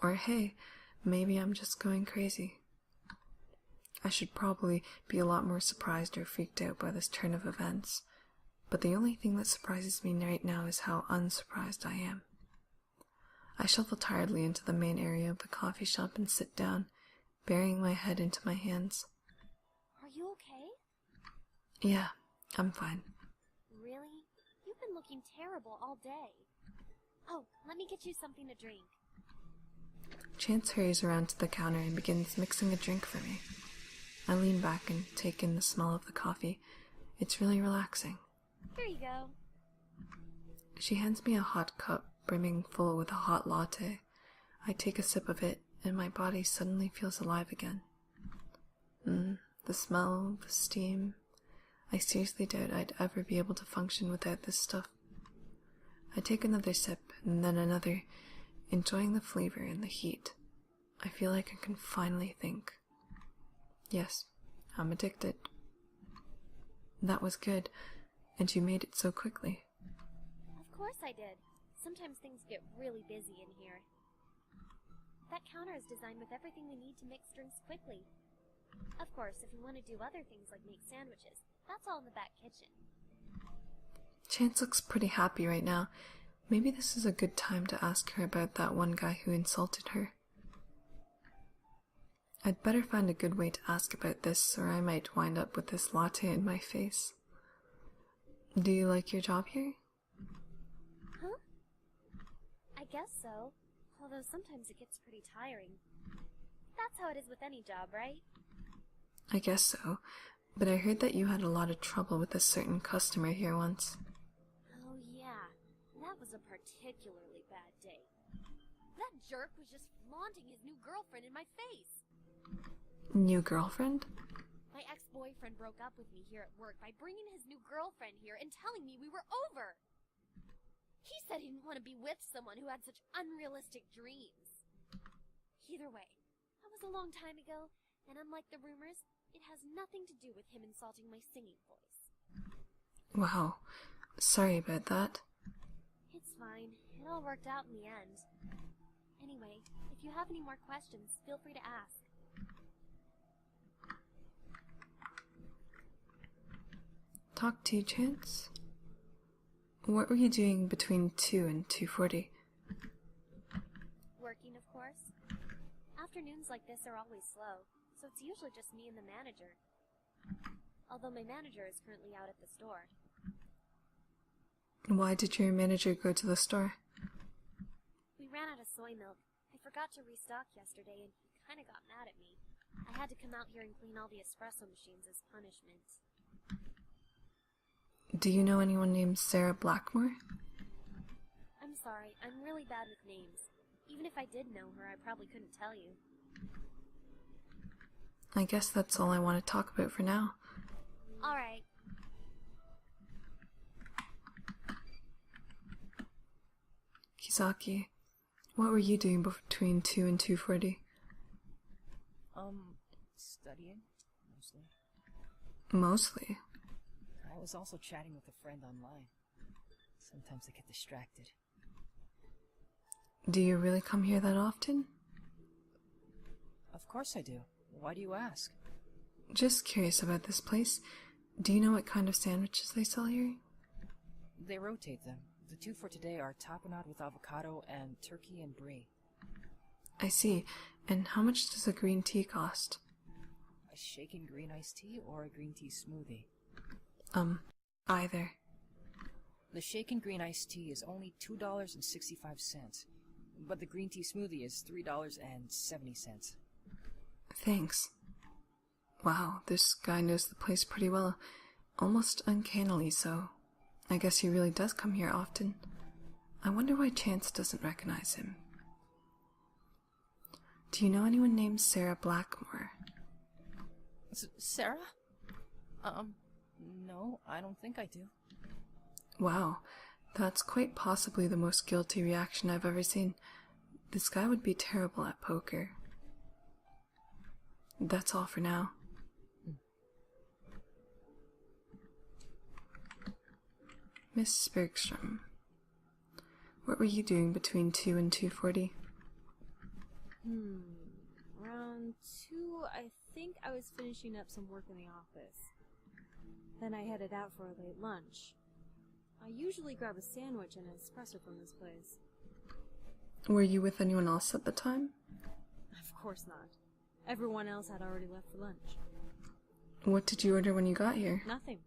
Speaker 1: Or hey, maybe I'm just going crazy. I should probably be a lot more surprised or freaked out by this turn of events, but the only thing that surprises me right now is how unsurprised I am. I shuffle tiredly into the main area of the coffee shop and sit down, burying my head into my hands.
Speaker 2: Are you okay?
Speaker 1: Yeah, I'm fine.
Speaker 2: Really? You've been looking terrible all day. Oh, let me get you something to drink.
Speaker 1: Chance hurries around to the counter and begins mixing a drink for me. I lean back and take in the smell of the coffee. It's really relaxing.
Speaker 2: Here you go.
Speaker 1: She hands me a hot cup brimming full with a hot latte. I take a sip of it, and my body suddenly feels alive again. The smell, the steam. I seriously doubt I'd ever be able to function without this stuff. I take another sip, and then another, enjoying the flavor and the heat. I feel like I can finally think. Yes, I'm addicted. That was good, and you made it so quickly.
Speaker 2: Of course I did. Sometimes things get really busy in here. That counter is designed with everything we need to mix drinks quickly. Of course, if we want to do other things like make sandwiches, that's all in the back kitchen.
Speaker 1: Chance looks pretty happy right now. Maybe this is a good time to ask her about that one guy who insulted her. I'd better find a good way to ask about this, or I might wind up with this latte in my face. Do you like your job here?
Speaker 2: Huh? I guess so. Although sometimes it gets pretty tiring. That's how it is with any job, right?
Speaker 1: I guess so. but I heard that you had a lot of trouble with a certain customer here once.
Speaker 2: Oh yeah, that was a particularly bad day. That jerk was just flaunting his new girlfriend in my face.
Speaker 1: New girlfriend?
Speaker 2: My ex-boyfriend broke up with me here at work by bringing his new girlfriend here and telling me we were over. He said he didn't want to be with someone who had such unrealistic dreams. Either way, that was a long time ago, and unlike the rumors, it has nothing to do with him insulting my singing voice.
Speaker 1: Wow. Sorry about that.
Speaker 2: It's fine. It all worked out in the end. Anyway, if you have any more questions, feel free to ask.
Speaker 1: Talk to you, Chance? What were you doing between 2 and 2:40?
Speaker 2: Working, of course. Afternoons like this are always slow, so it's usually just me and the manager. Although my manager is currently out at the store.
Speaker 1: Why did your manager go to the store?
Speaker 2: We ran out of soy milk. I forgot to restock yesterday, and he kinda got mad at me. I had to come out here and clean all the espresso machines as punishment.
Speaker 1: Do you know anyone named Sarah Blackmore?
Speaker 2: I'm sorry, I'm really bad with names. Even if I did know her, I probably couldn't tell you.
Speaker 1: I guess that's all I want to talk about for now.
Speaker 2: Alright.
Speaker 1: Kisaki, what were you doing between 2 and 2:40?
Speaker 6: Studying, mostly.
Speaker 1: Mostly.
Speaker 6: I was also chatting with a friend online. Sometimes I get distracted.
Speaker 1: Do you really come here that often?
Speaker 6: Of course I do. Why do you ask?
Speaker 1: Just curious about this place. Do you know what kind of sandwiches they sell here?
Speaker 6: They rotate them. The two for today are tapenade with avocado and turkey and brie.
Speaker 1: I see. And how much does a green tea cost?
Speaker 6: A shaken green iced tea or a green tea smoothie?
Speaker 1: Either.
Speaker 6: The shaken green iced tea is only $2.65, but the green tea smoothie is $3.70.
Speaker 1: Thanks. Wow, this guy knows the place pretty well. Almost uncannily so. I guess he really does come here often. I wonder why Chance doesn't recognize him. Do you know anyone named Sarah Blackmore?
Speaker 6: Sarah? No, I don't think I do.
Speaker 1: Wow, that's quite possibly the most guilty reaction I've ever seen. This guy would be terrible at poker. That's all for now. Miss Bergstrom, what were you doing between 2 and 2:40?
Speaker 4: Around 2, I think I was finishing up some work in the office. Then I headed out for a late lunch. I usually grab a sandwich and an espresso from this place.
Speaker 1: Were you with anyone else at the time?
Speaker 4: Of course not. Everyone else had already left for lunch.
Speaker 1: What did you order when you got here?
Speaker 4: Nothing.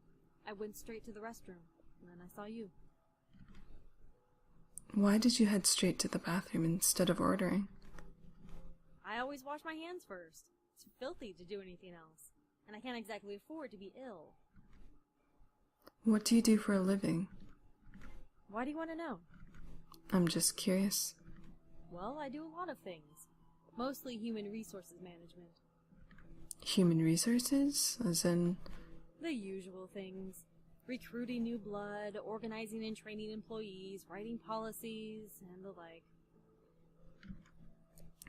Speaker 4: I went straight to the restroom, and then I saw you.
Speaker 1: Why did you head straight to the bathroom instead of ordering?
Speaker 4: I always wash my hands first. It's filthy to do anything else, and I can't exactly afford to be ill.
Speaker 1: What do you do for a living?
Speaker 4: Why do you want to know?
Speaker 1: I'm just curious.
Speaker 4: Well, I do a lot of things. Mostly human resources management.
Speaker 1: Human resources? As in...
Speaker 4: The usual things. Recruiting new blood, organizing and training employees, writing policies, and the like.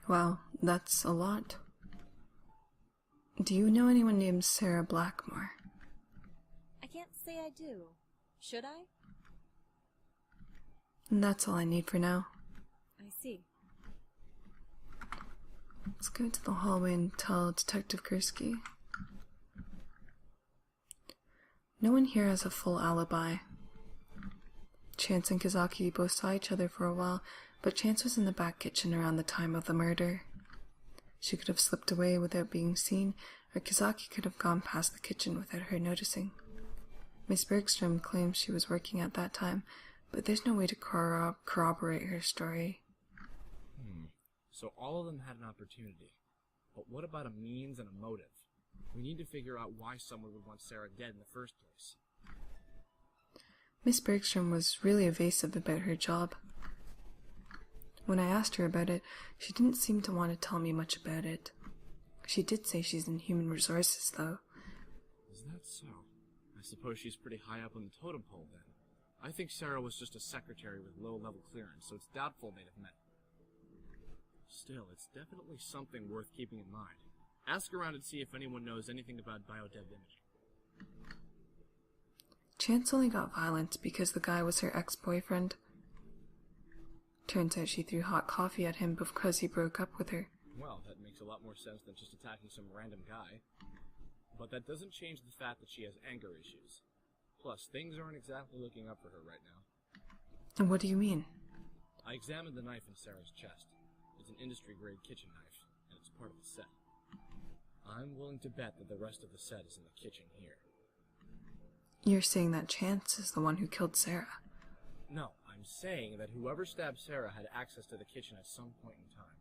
Speaker 1: Wow, that's a lot. Do you know anyone named Sarah Blackmore?
Speaker 4: I can't say I do. Should I?
Speaker 1: That's all I need for now.
Speaker 4: I see.
Speaker 1: Let's go to the hallway and tell Detective Gursky. No one here has a full alibi. Chance and Kizaki both saw each other for a while, but Chance was in the back kitchen around the time of the murder. She could have slipped away without being seen, or Kizaki could have gone past the kitchen without her noticing. Miss Bergstrom claims she was working at that time, but there's no way to corroborate her story.
Speaker 5: So all of them had an opportunity. But what about a means and a motive? We need to figure out why someone would want Sarah dead in the first place.
Speaker 1: Miss Bergstrom was really evasive about her job. When I asked her about it, she didn't seem to want to tell me much about it. She did say she's in human resources, though.
Speaker 5: Is that so? I suppose she's pretty high up on the totem pole, then. I think Sarah was just a secretary with low-level clearance, so it's doubtful they'd have met. Still, it's definitely something worth keeping in mind. Ask around and see if anyone knows anything about biodev imaging.
Speaker 1: Chance only got violent because the guy was her ex-boyfriend. Turns out she threw hot coffee at him because he broke up with her.
Speaker 5: Well, that makes a lot more sense than just attacking some random guy. But that doesn't change the fact that she has anger issues. Plus, things aren't exactly looking up for her right now.
Speaker 1: And what do you mean?
Speaker 5: I examined the knife in Sarah's chest. It's an industry-grade kitchen knife, and it's part of the set. I'm willing to bet that the rest of the set is in the kitchen here.
Speaker 1: You're saying that Chance is the one who killed Sarah?
Speaker 5: No, I'm saying that whoever stabbed Sarah had access to the kitchen at some point in time.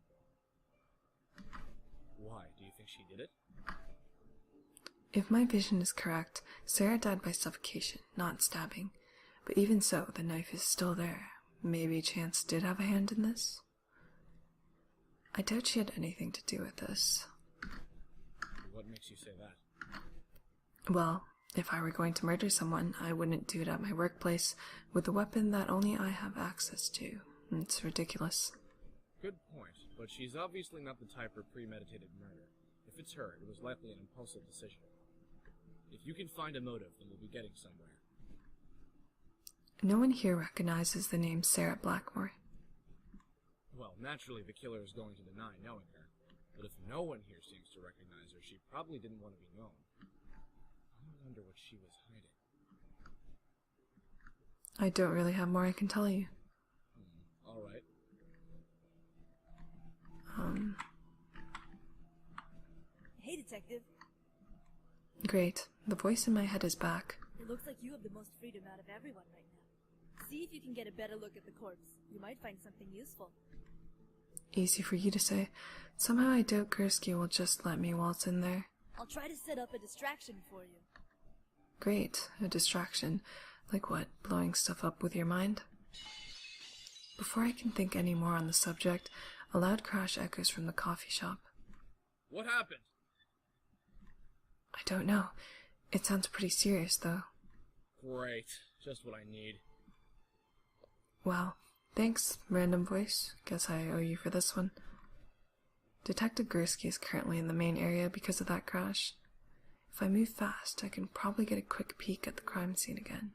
Speaker 5: Why? Do you think she did it?
Speaker 1: If my vision is correct, Sarah died by suffocation, not stabbing. But even so, the knife is still there. Maybe Chance did have a hand in this? I doubt she had anything to do with this.
Speaker 5: What makes you say that?
Speaker 1: Well, if I were going to murder someone, I wouldn't do it at my workplace with a weapon that only I have access to. It's ridiculous.
Speaker 5: Good point, but she's obviously not the type for premeditated murder. If it's her, it was likely an impulsive decision. If you can find a motive, then we'll be getting somewhere.
Speaker 1: No one here recognizes the name Sarah Blackmore.
Speaker 5: Well, naturally the killer is going to deny knowing her, but if no one here seems to recognize her, she probably didn't want to be known. I wonder what she was hiding.
Speaker 1: I don't really have more I can tell you.
Speaker 5: Alright.
Speaker 7: Hey, Detective.
Speaker 1: Great. The voice in my head is back.
Speaker 7: It looks like you have the most freedom out of everyone right now. See if you can get a better look at the corpse. You might find something useful.
Speaker 1: Easy for you to say. Somehow I doubt Gursky will just let me waltz in there.
Speaker 7: I'll try to set up a distraction for you.
Speaker 1: Great. A distraction. Like what? Blowing stuff up with your mind? Before I can think any more on the subject, a loud crash echoes from the coffee shop.
Speaker 5: What happened?
Speaker 1: I don't know. It sounds pretty serious, though.
Speaker 5: Great. Just what I need.
Speaker 1: Wow. Thanks, random voice. Guess I owe you for this one. Detective Gursky is currently in the main area because of that crash. If I move fast, I can probably get a quick peek at the crime scene again.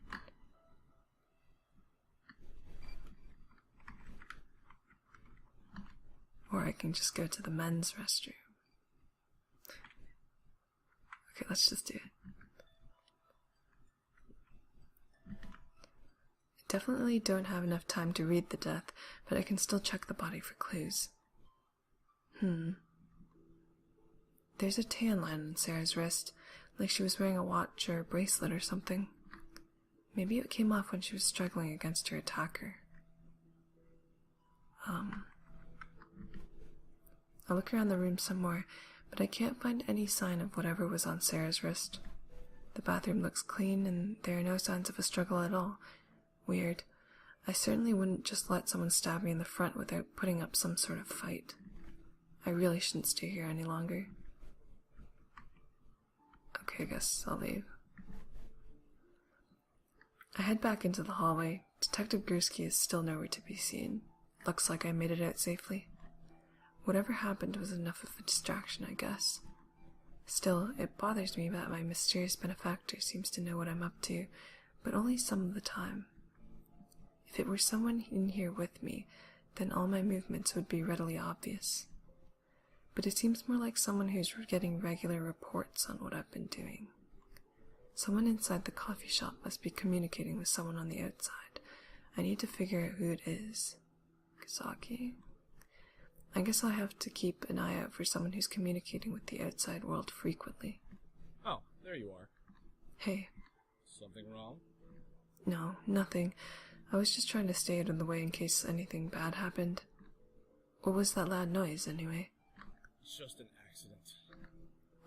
Speaker 1: Or I can just go to the men's restroom. Okay, let's just do it. I definitely don't have enough time to read the death, but I can still check the body for clues. There's a tan line on Sarah's wrist, like she was wearing a watch or a bracelet or something. Maybe it came off when she was struggling against her attacker. I'll look around the room some more, but I can't find any sign of whatever was on Sarah's wrist. The bathroom looks clean, and there are no signs of a struggle at all. Weird. I certainly wouldn't just let someone stab me in the front without putting up some sort of fight. I really shouldn't stay here any longer. Okay, I guess I'll leave. I head back into the hallway. Detective Gursky is still nowhere to be seen. Looks like I made it out safely. Whatever happened was enough of a distraction, I guess. Still, it bothers me that my mysterious benefactor seems to know what I'm up to, but only some of the time. If it were someone in here with me, then all my movements would be readily obvious. But it seems more like someone who's getting regular reports on what I've been doing. Someone inside the coffee shop must be communicating with someone on the outside. I need to figure out who it is. Kazaki? I guess I'll have to keep an eye out for someone who's communicating with the outside world frequently.
Speaker 5: Oh, there you are.
Speaker 1: Hey.
Speaker 5: Something wrong?
Speaker 1: No, nothing. I was just trying to stay out of the way in case anything bad happened. What was that loud noise, anyway?
Speaker 5: It's just an accident.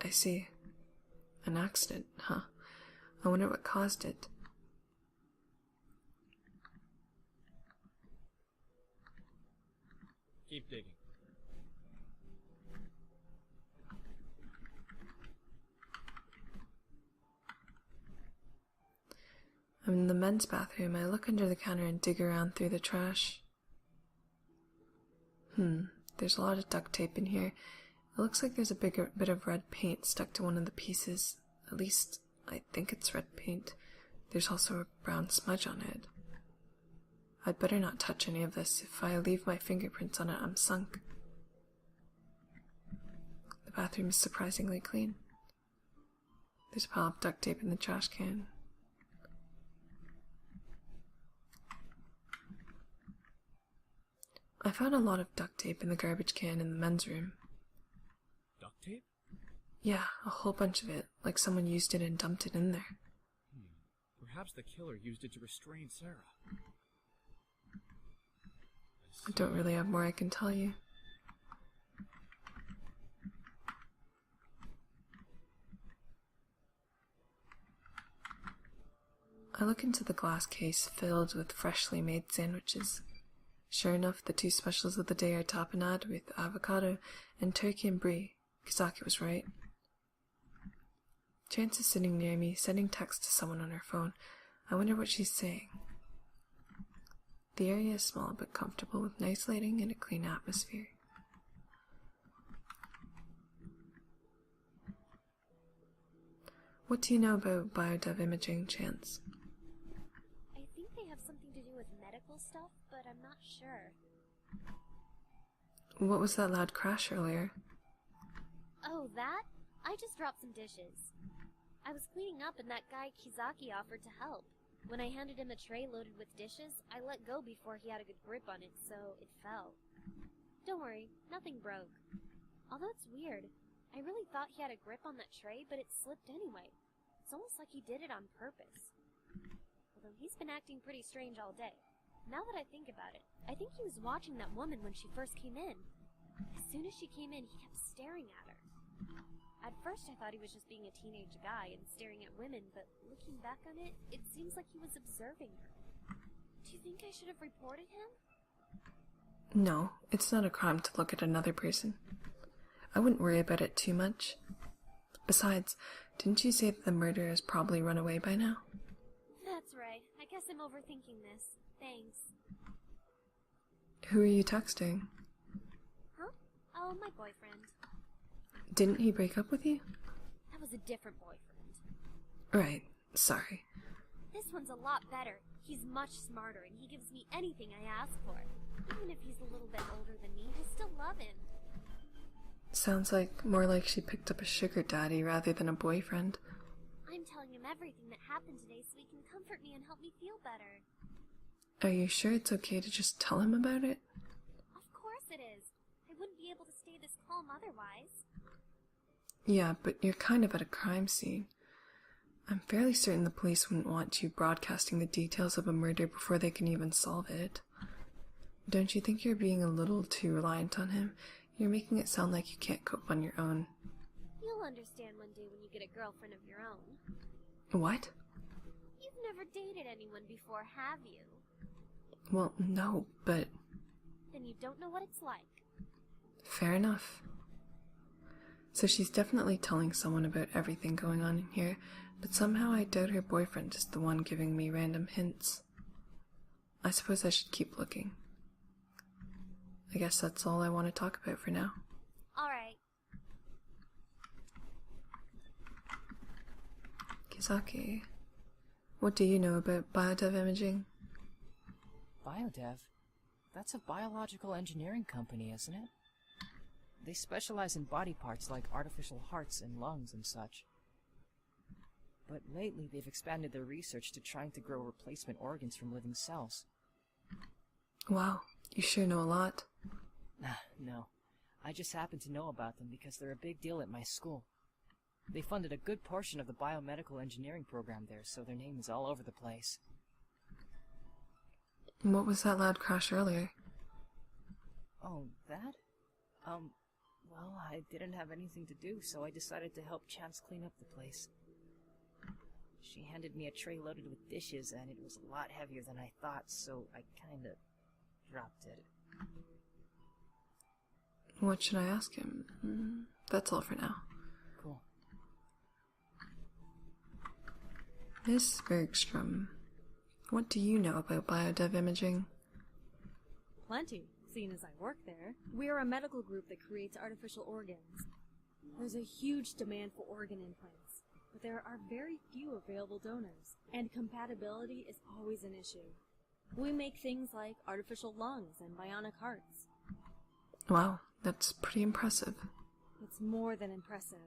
Speaker 1: I see. An accident, huh? I wonder what caused it.
Speaker 5: Keep digging.
Speaker 1: I'm in the men's bathroom. I look under the counter and dig around through the trash. There's a lot of duct tape in here. It looks like there's a bit of red paint stuck to one of the pieces. At least, I think it's red paint. There's also a brown smudge on it. I'd better not touch any of this. If I leave my fingerprints on it, I'm sunk. The bathroom is surprisingly clean. There's a pile of duct tape in the trash can. I found a lot of duct tape in the garbage can in the men's room.
Speaker 5: Duct tape?
Speaker 1: Yeah, a whole bunch of it, like someone used it and dumped it in there.
Speaker 5: Perhaps the killer used it to restrain Sarah.
Speaker 1: I don't really have more I can tell you. I look into the glass case filled with freshly made sandwiches. Sure enough, the two specials of the day are tapenade with avocado and turkey and brie. Kizaki was right. Chance is sitting near me, sending text to someone on her phone. I wonder what she's saying. The area is small but comfortable with nice lighting and a clean atmosphere. What do you know about biodev imaging, Chance?
Speaker 2: I think they have something to do with medical stuff, but I'm not sure.
Speaker 1: What was that loud crash earlier?
Speaker 2: Oh, that? I just dropped some dishes. I was cleaning up and that guy Kizaki offered to help. When I handed him a tray loaded with dishes, I let go before he had a good grip on it, so it fell. Don't worry, nothing broke. Although it's weird. I really thought he had a grip on that tray, but it slipped anyway. It's almost like he did it on purpose. Although he's been acting pretty strange all day. Now that I think about it, I think he was watching that woman when she first came in. As soon as she came in, he kept staring at her. At first I thought he was just being a teenage guy and staring at women, but looking back on it, it seems like he was observing her. Do you think I should have reported him?
Speaker 1: No, it's not a crime to look at another person. I wouldn't worry about it too much. Besides, didn't you say that the murderer has probably run away by now?
Speaker 2: That's right. I guess I'm overthinking this. Thanks.
Speaker 1: Who are you texting?
Speaker 2: Huh? Oh, my boyfriend.
Speaker 1: Didn't he break up with you?
Speaker 2: That was a different boyfriend.
Speaker 1: Right, sorry.
Speaker 2: This one's a lot better. He's much smarter and he gives me anything I ask for. Even if he's a little bit older than me, I still love him.
Speaker 1: Sounds more like she picked up a sugar daddy rather than a boyfriend.
Speaker 2: I'm telling him everything that happened today so he can comfort me and help me feel better.
Speaker 1: Are you sure it's okay to just tell him about it?
Speaker 2: Of course it is. I wouldn't be able to stay this calm otherwise.
Speaker 1: Yeah, but you're kind of at a crime scene. I'm fairly certain the police wouldn't want you broadcasting the details of a murder before they can even solve it. Don't you think you're being a little too reliant on him? You're making it sound like you can't cope on your own.
Speaker 2: You'll understand one day when you get a girlfriend of your own.
Speaker 1: What?
Speaker 2: You've never dated anyone before, have you?
Speaker 1: Well, no, but...
Speaker 2: Then you don't know what it's like.
Speaker 1: Fair enough. So she's definitely telling someone about everything going on in here, but somehow I doubt her boyfriend is the one giving me random hints. I suppose I should keep looking. I guess that's all I want to talk about for now.
Speaker 2: Alright.
Speaker 1: Kizaki, what do you know about biodev imaging?
Speaker 6: Biodev? That's a biological engineering company, isn't it? They specialize in body parts like artificial hearts and lungs and such. But lately they've expanded their research to trying to grow replacement organs from living cells.
Speaker 1: Wow, you sure know a lot.
Speaker 6: No, I just happen to know about them because they're a big deal at my school. They funded a good portion of the biomedical engineering program there, so their name is all over the place. What
Speaker 1: was that loud crash earlier?
Speaker 6: Oh, that? Well, I didn't have anything to do, so I decided to help Chance clean up the place. She handed me a tray loaded with dishes, and it was a lot heavier than I thought, so I kinda dropped it.
Speaker 1: What should I ask him? That's all for now.
Speaker 6: Cool.
Speaker 1: Miss Bergstrom, what do you know about biodev imaging?
Speaker 4: Plenty, seeing as I work there. We're a medical group that creates artificial organs. There's a huge demand for organ implants, but there are very few available donors, and compatibility is always an issue. We make things like artificial lungs and bionic hearts.
Speaker 1: Wow, that's pretty impressive.
Speaker 4: It's more than impressive.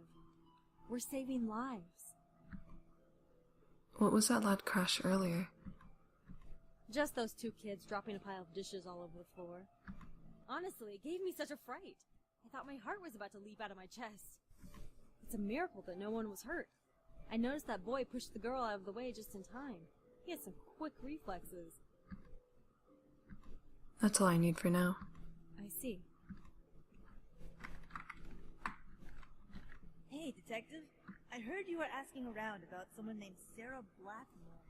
Speaker 4: We're saving lives.
Speaker 1: What was that loud crash earlier?
Speaker 4: Just those two kids dropping a pile of dishes all over the floor. Honestly, it gave me such a fright. I thought my heart was about to leap out of my chest. It's a miracle that no one was hurt. I noticed that boy pushed the girl out of the way just in time. He had some quick reflexes.
Speaker 1: That's all I need for now.
Speaker 4: I see.
Speaker 7: Hey, detective. I heard you were asking around about someone named Sarah Blackmore.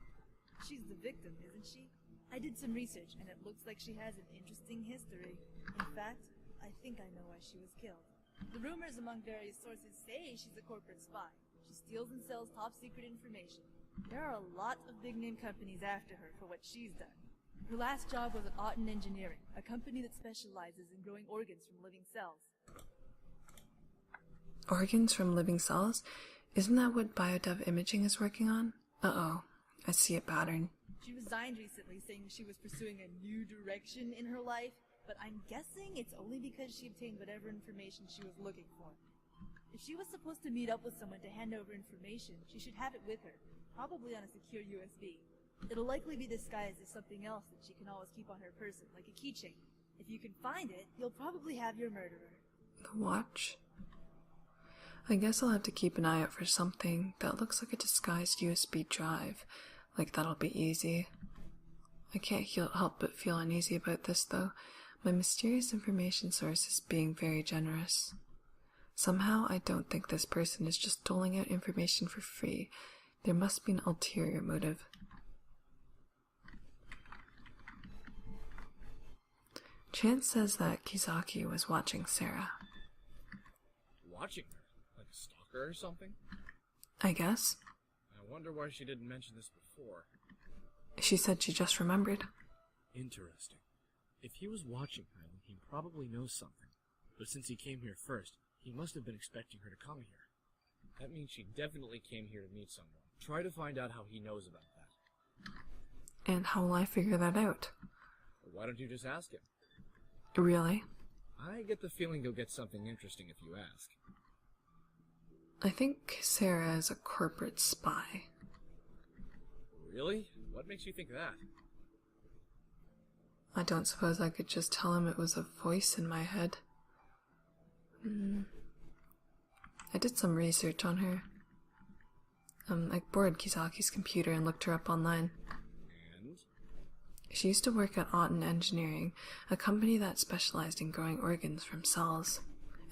Speaker 7: She's the victim, isn't she? I did some research, and it looks like she has an interesting history. In fact, I think I know why she was killed. The rumors among various sources say she's a corporate spy. She steals and sells top-secret information. There are a lot of big-name companies after her for what she's done. Her last job was at Auten Engineering, a company that specializes in growing organs from living cells.
Speaker 1: Organs from living cells? Isn't that what biodev imaging is working on? Uh-oh, I see a pattern.
Speaker 7: She resigned recently, saying she was pursuing a new direction in her life, but I'm guessing it's only because she obtained whatever information she was looking for. If she was supposed to meet up with someone to hand over information, she should have it with her, probably on a secure USB. It'll likely be disguised as something else that she can always keep on her person, like a keychain. If you can find it, you'll probably have your murderer.
Speaker 1: The watch? I guess I'll have to keep an eye out for something that looks like a disguised USB drive. Like that'll be easy. I can't help but feel uneasy about this, though. My mysterious information source is being very generous. Somehow, I don't think this person is just doling out information for free. There must be an ulterior motive. Chance says that Kizaki was watching Sarah.
Speaker 5: Watching her? Like a stalker or something?
Speaker 1: I guess.
Speaker 5: I wonder why she didn't mention this before.
Speaker 1: She said she just remembered.
Speaker 5: Interesting. If he was watching her, then he probably knows something. But since he came here first, he must have been expecting her to come here. That means she definitely came here to meet someone. Try to find out how he knows about that.
Speaker 1: And how will I figure that out?
Speaker 5: Why don't you just ask him?
Speaker 1: Really?
Speaker 5: I get the feeling you'll get something interesting if you ask.
Speaker 1: I think Sarah is a corporate spy.
Speaker 5: Really? What makes you think that?
Speaker 1: I don't suppose I could just tell him it was a voice in my head. I did some research on her. I borrowed Kizaki's computer and looked her up online.
Speaker 5: And?
Speaker 1: She used to work at Auten Engineering, a company that specialized in growing organs from cells.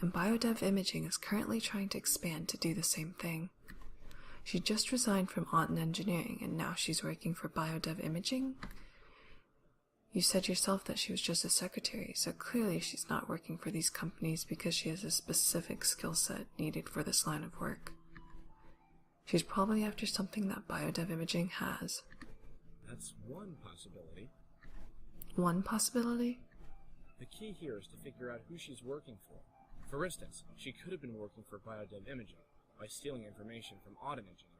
Speaker 1: And biodev imaging is currently trying to expand to do the same thing. She just resigned from Auten Engineering, and now she's working for biodev imaging? You said yourself that she was just a secretary, so clearly she's not working for these companies because she has a specific skill set needed for this line of work. She's probably after something that biodev imaging has.
Speaker 5: That's one possibility.
Speaker 1: One possibility?
Speaker 5: The key here is to figure out who she's working for. For instance, she could have been working for biodev imaging by stealing information from Auten Engineering.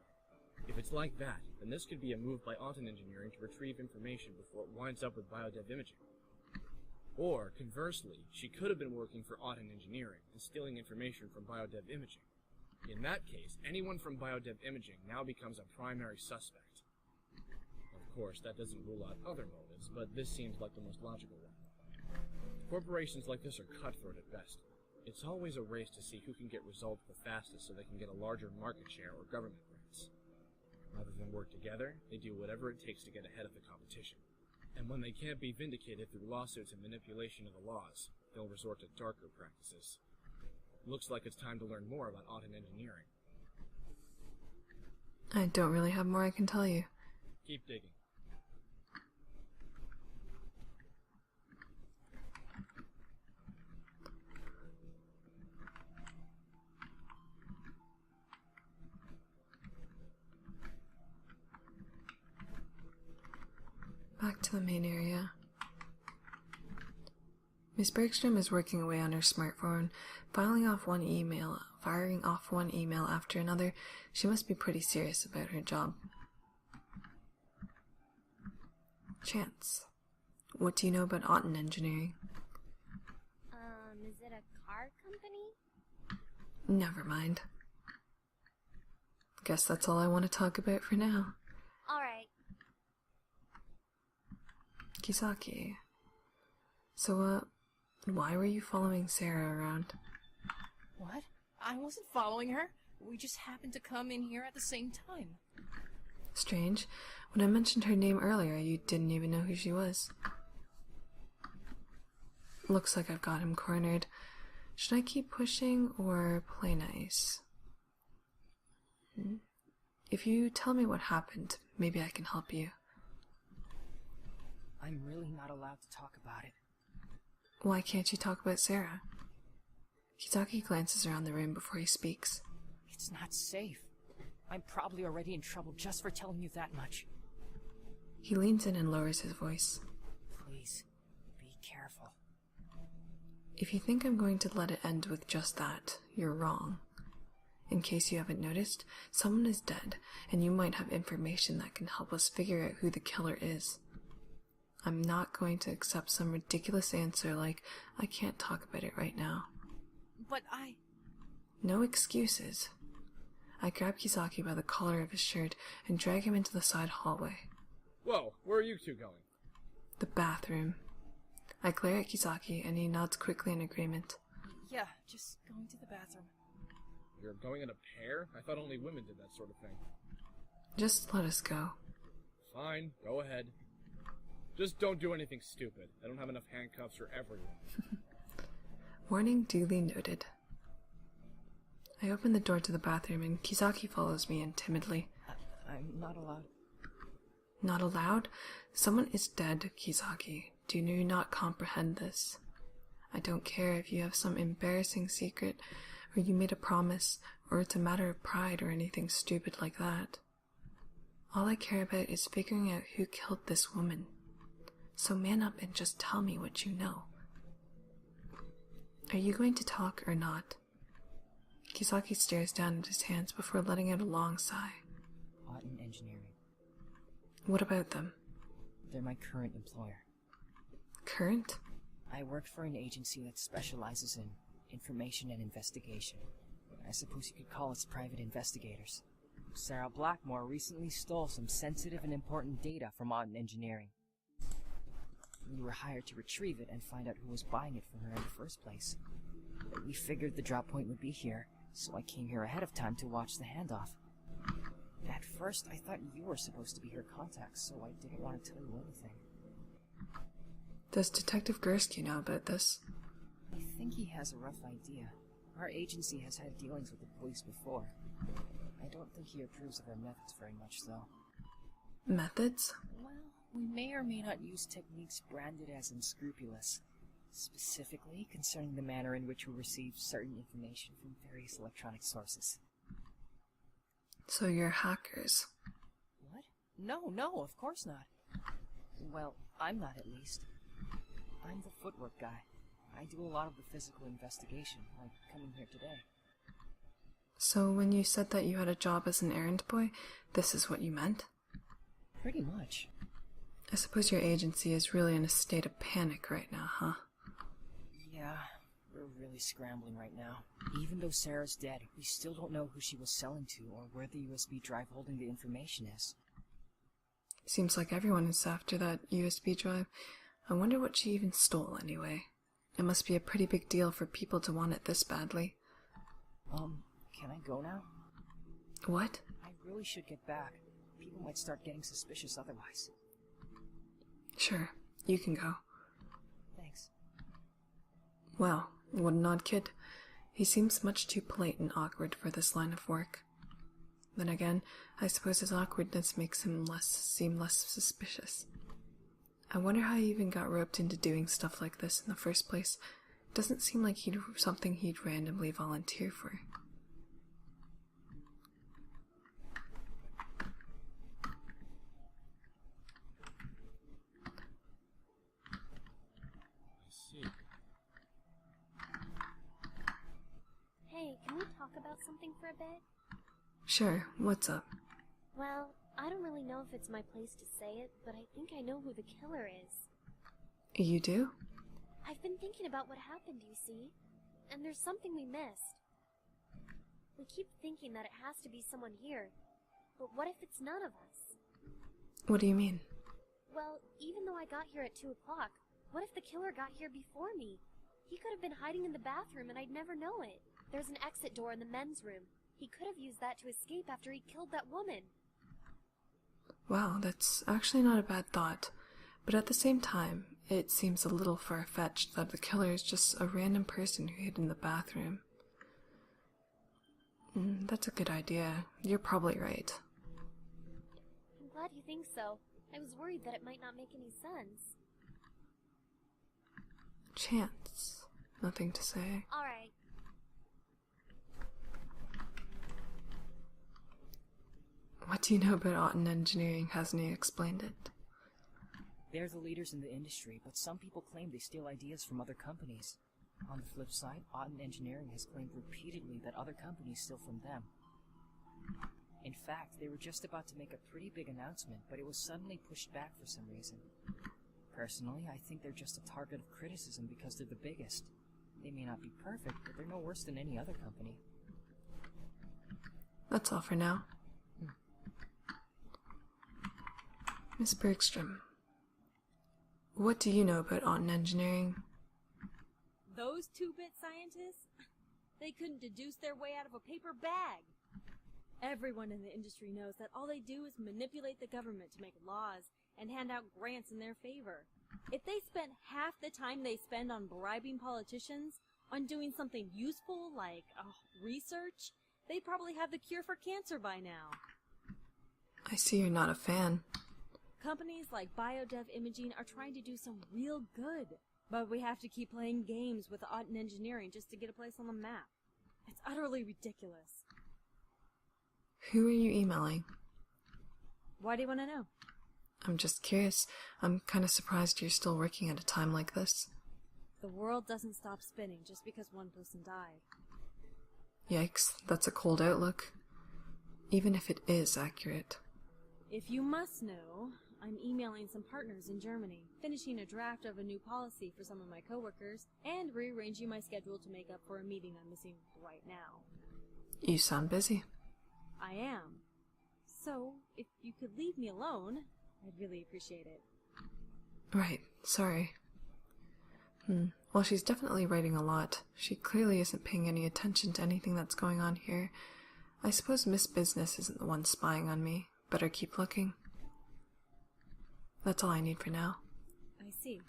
Speaker 5: If it's like that, then this could be a move by Auten Engineering to retrieve information before it winds up with biodev imaging. Or, conversely, she could have been working for Auten Engineering and stealing information from biodev imaging. In that case, anyone from biodev imaging now becomes a primary suspect. Of course, that doesn't rule out other motives, but this seems like the most logical one. Corporations like this are cutthroat at best. It's always a race to see who can get results the fastest so they can get a larger market share or government grants. Rather than work together, they do whatever it takes to get ahead of the competition. And when they can't be vindicated through lawsuits and manipulation of the laws, they'll resort to darker practices. Looks like it's time to learn more about autumn engineering.
Speaker 1: I don't really have more I can tell you.
Speaker 5: Keep digging.
Speaker 1: Back to the main area. Miss Bergstrom is working away on her smartphone, firing off one email after another. She must be pretty serious about her job. Chance, what do you know about autumn engineering?
Speaker 2: Is it a car company?
Speaker 1: Never mind. Guess that's all I want to talk about for now.
Speaker 2: Alright.
Speaker 1: Kisaki. So, why were you following Sarah around?
Speaker 6: What? I wasn't following her. We just happened to come in here at the same time.
Speaker 1: Strange. When I mentioned her name earlier, you didn't even know who she was. Looks like I've got him cornered. Should I keep pushing or play nice? If you tell me what happened, maybe I can help you.
Speaker 6: I'm really not allowed to talk about it.
Speaker 1: Why can't you talk about Sarah? Kisaki glances around the room before he speaks.
Speaker 6: It's not safe. I'm probably already in trouble just for telling you that much.
Speaker 1: He leans in and lowers his voice.
Speaker 6: Please, be careful.
Speaker 1: If you think I'm going to let it end with just that, you're wrong. In case you haven't noticed, someone is dead, and you might have information that can help us figure out who the killer is. I'm not going to accept some ridiculous answer like, I can't talk about it right now.
Speaker 6: But
Speaker 1: No excuses. I grab Kisaki by the collar of his shirt and drag him into the side hallway.
Speaker 5: Whoa, where are you two going?
Speaker 1: The bathroom. I glare at Kisaki and he nods quickly in agreement.
Speaker 6: Yeah, just going to the bathroom.
Speaker 5: You're going in a pair? I thought only women did that sort of thing.
Speaker 1: Just let us go.
Speaker 5: Fine, go ahead. Just don't do anything stupid. I don't have enough handcuffs for everyone.
Speaker 1: Warning duly noted. I open the door to the bathroom and Kisaki follows me in timidly.
Speaker 6: I'm not allowed.
Speaker 1: Not allowed? Someone is dead, Kisaki. Do you not comprehend this? I don't care if you have some embarrassing secret, or you made a promise, or it's a matter of pride or anything stupid like that. All I care about is figuring out who killed this woman. So man up and just tell me what you know. Are you going to talk or not? Kisaki stares down at his hands before letting out a long sigh.
Speaker 6: Autumn Engineering.
Speaker 1: What about them?
Speaker 6: They're my current employer.
Speaker 1: Current?
Speaker 6: I work for an agency that specializes in information and investigation. I suppose you could call us private investigators. Sarah Blackmore recently stole some sensitive and important data from Autumn Engineering. We were hired to retrieve it and find out who was buying it from her in the first place. We figured the drop point would be here, so I came here ahead of time to watch the handoff. At first, I thought you were supposed to be her contact, so I didn't want to tell you anything.
Speaker 1: Does Detective Gursky know about this?
Speaker 6: I think he has a rough idea. Our agency has had dealings with the police before. I don't think he approves of our methods very much, though.
Speaker 1: Methods?
Speaker 6: Well, we may or may not use techniques branded as unscrupulous, specifically concerning the manner in which we receive certain information from various electronic sources.
Speaker 1: So you're hackers?
Speaker 6: What? No, of course not. Well, I'm not, at least. I'm the footwork guy. I do a lot of the physical investigation, like coming here today.
Speaker 1: So when you said that you had a job as an errand boy, this is what you meant?
Speaker 6: Pretty much.
Speaker 1: I suppose your agency is really in a state of panic right now, huh?
Speaker 6: Yeah, we're really scrambling right now. Even though Sarah's dead, we still don't know who she was selling to or where the USB drive holding the information is.
Speaker 1: Seems like everyone is after that USB drive. I wonder what she even stole anyway. It must be a pretty big deal for people to want it this badly.
Speaker 6: Can I go now?
Speaker 1: What?
Speaker 6: I really should get back. People might start getting suspicious otherwise.
Speaker 1: Sure, you can go.
Speaker 6: Thanks.
Speaker 1: Well, what an odd kid. He seems much too polite and awkward for this line of work. Then again, I suppose his awkwardness makes him seem less suspicious. I wonder how he even got roped into doing stuff like this in the first place. Doesn't seem like something he'd randomly volunteer for.
Speaker 5: I see.
Speaker 2: Hey, can we talk about something for a bit?
Speaker 1: Sure, what's up?
Speaker 2: Well, I don't really know if it's my place to say it, but I think I know who the killer is.
Speaker 1: You do?
Speaker 2: I've been thinking about what happened, you see, and there's something we missed. We keep thinking that it has to be someone here, but what if it's none of us?
Speaker 1: What do you mean?
Speaker 2: Well, even though I got here at 2 o'clock, what if the killer got here before me? He could have been hiding in the bathroom and I'd never know it. There's an exit door in the men's room. He could have used that to escape after he killed that woman.
Speaker 1: Wow, that's actually not a bad thought. But at the same time, it seems a little far-fetched that the killer is just a random person who hid in the bathroom. That's a good idea. You're probably right.
Speaker 2: I'm glad you think so. I was worried that it might not make any sense.
Speaker 1: Chance. Nothing to say.
Speaker 2: Alright.
Speaker 1: What do you know about Otten Engineering? Hasn't he explained it?
Speaker 6: They're the leaders in the industry, but some people claim they steal ideas from other companies. On the flip side, Otten Engineering has claimed repeatedly that other companies steal from them. In fact, they were just about to make a pretty big announcement, but it was suddenly pushed back for some reason. Personally, I think they're just a target of criticism because they're the biggest. They may not be perfect, but they're no worse than any other company.
Speaker 1: That's all for now. Miss Bergstrom, what do you know about Otten Engineering?
Speaker 4: Those 2-bit scientists? They couldn't deduce their way out of a paper bag. Everyone in the industry knows that all they do is manipulate the government to make laws and hand out grants in their favor. If they spent half the time they spend on bribing politicians on doing something useful like research, they'd probably have the cure for cancer by now.
Speaker 1: I see you're not a fan.
Speaker 4: Companies like BioDev Imaging are trying to do some real good, but we have to keep playing games with Otten Engineering just to get a place on the map. It's utterly ridiculous.
Speaker 1: Who are you emailing?
Speaker 4: Why do you want to know?
Speaker 1: I'm just curious. I'm kind of surprised you're still working at a time like this.
Speaker 4: The world doesn't stop spinning just because one person died.
Speaker 1: Yikes, that's a cold outlook. Even if it is accurate.
Speaker 4: If you must know, I'm emailing some partners in Germany, finishing a draft of a new policy for some of my coworkers, and rearranging my schedule to make up for a meeting I'm missing right now.
Speaker 1: You sound busy.
Speaker 4: I am. So, if you could leave me alone, I'd really appreciate it.
Speaker 1: Right, sorry. Well, she's definitely writing a lot. She clearly isn't paying any attention to anything that's going on here. I suppose Miss Business isn't the one spying on me. Better keep looking. That's all I need for now.
Speaker 4: I see.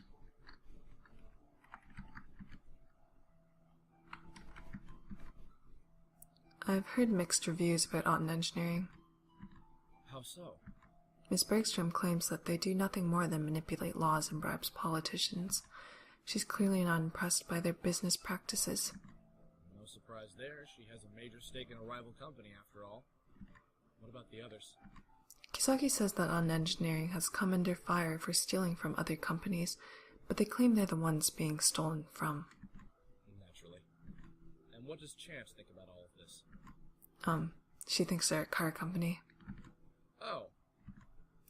Speaker 1: I've heard mixed reviews about Otten Engineering.
Speaker 5: How so?
Speaker 1: Miss Bergstrom claims that they do nothing more than manipulate laws and bribes politicians. She's clearly not impressed by their business practices.
Speaker 5: No surprise there. She has a major stake in a rival company, after all. What about the others?
Speaker 1: Kisaki says that Otten Engineering has come under fire for stealing from other companies, but they claim they're the ones being stolen from.
Speaker 5: Naturally. And what does Chance think about all of this?
Speaker 1: She thinks they're a car company.
Speaker 5: Oh.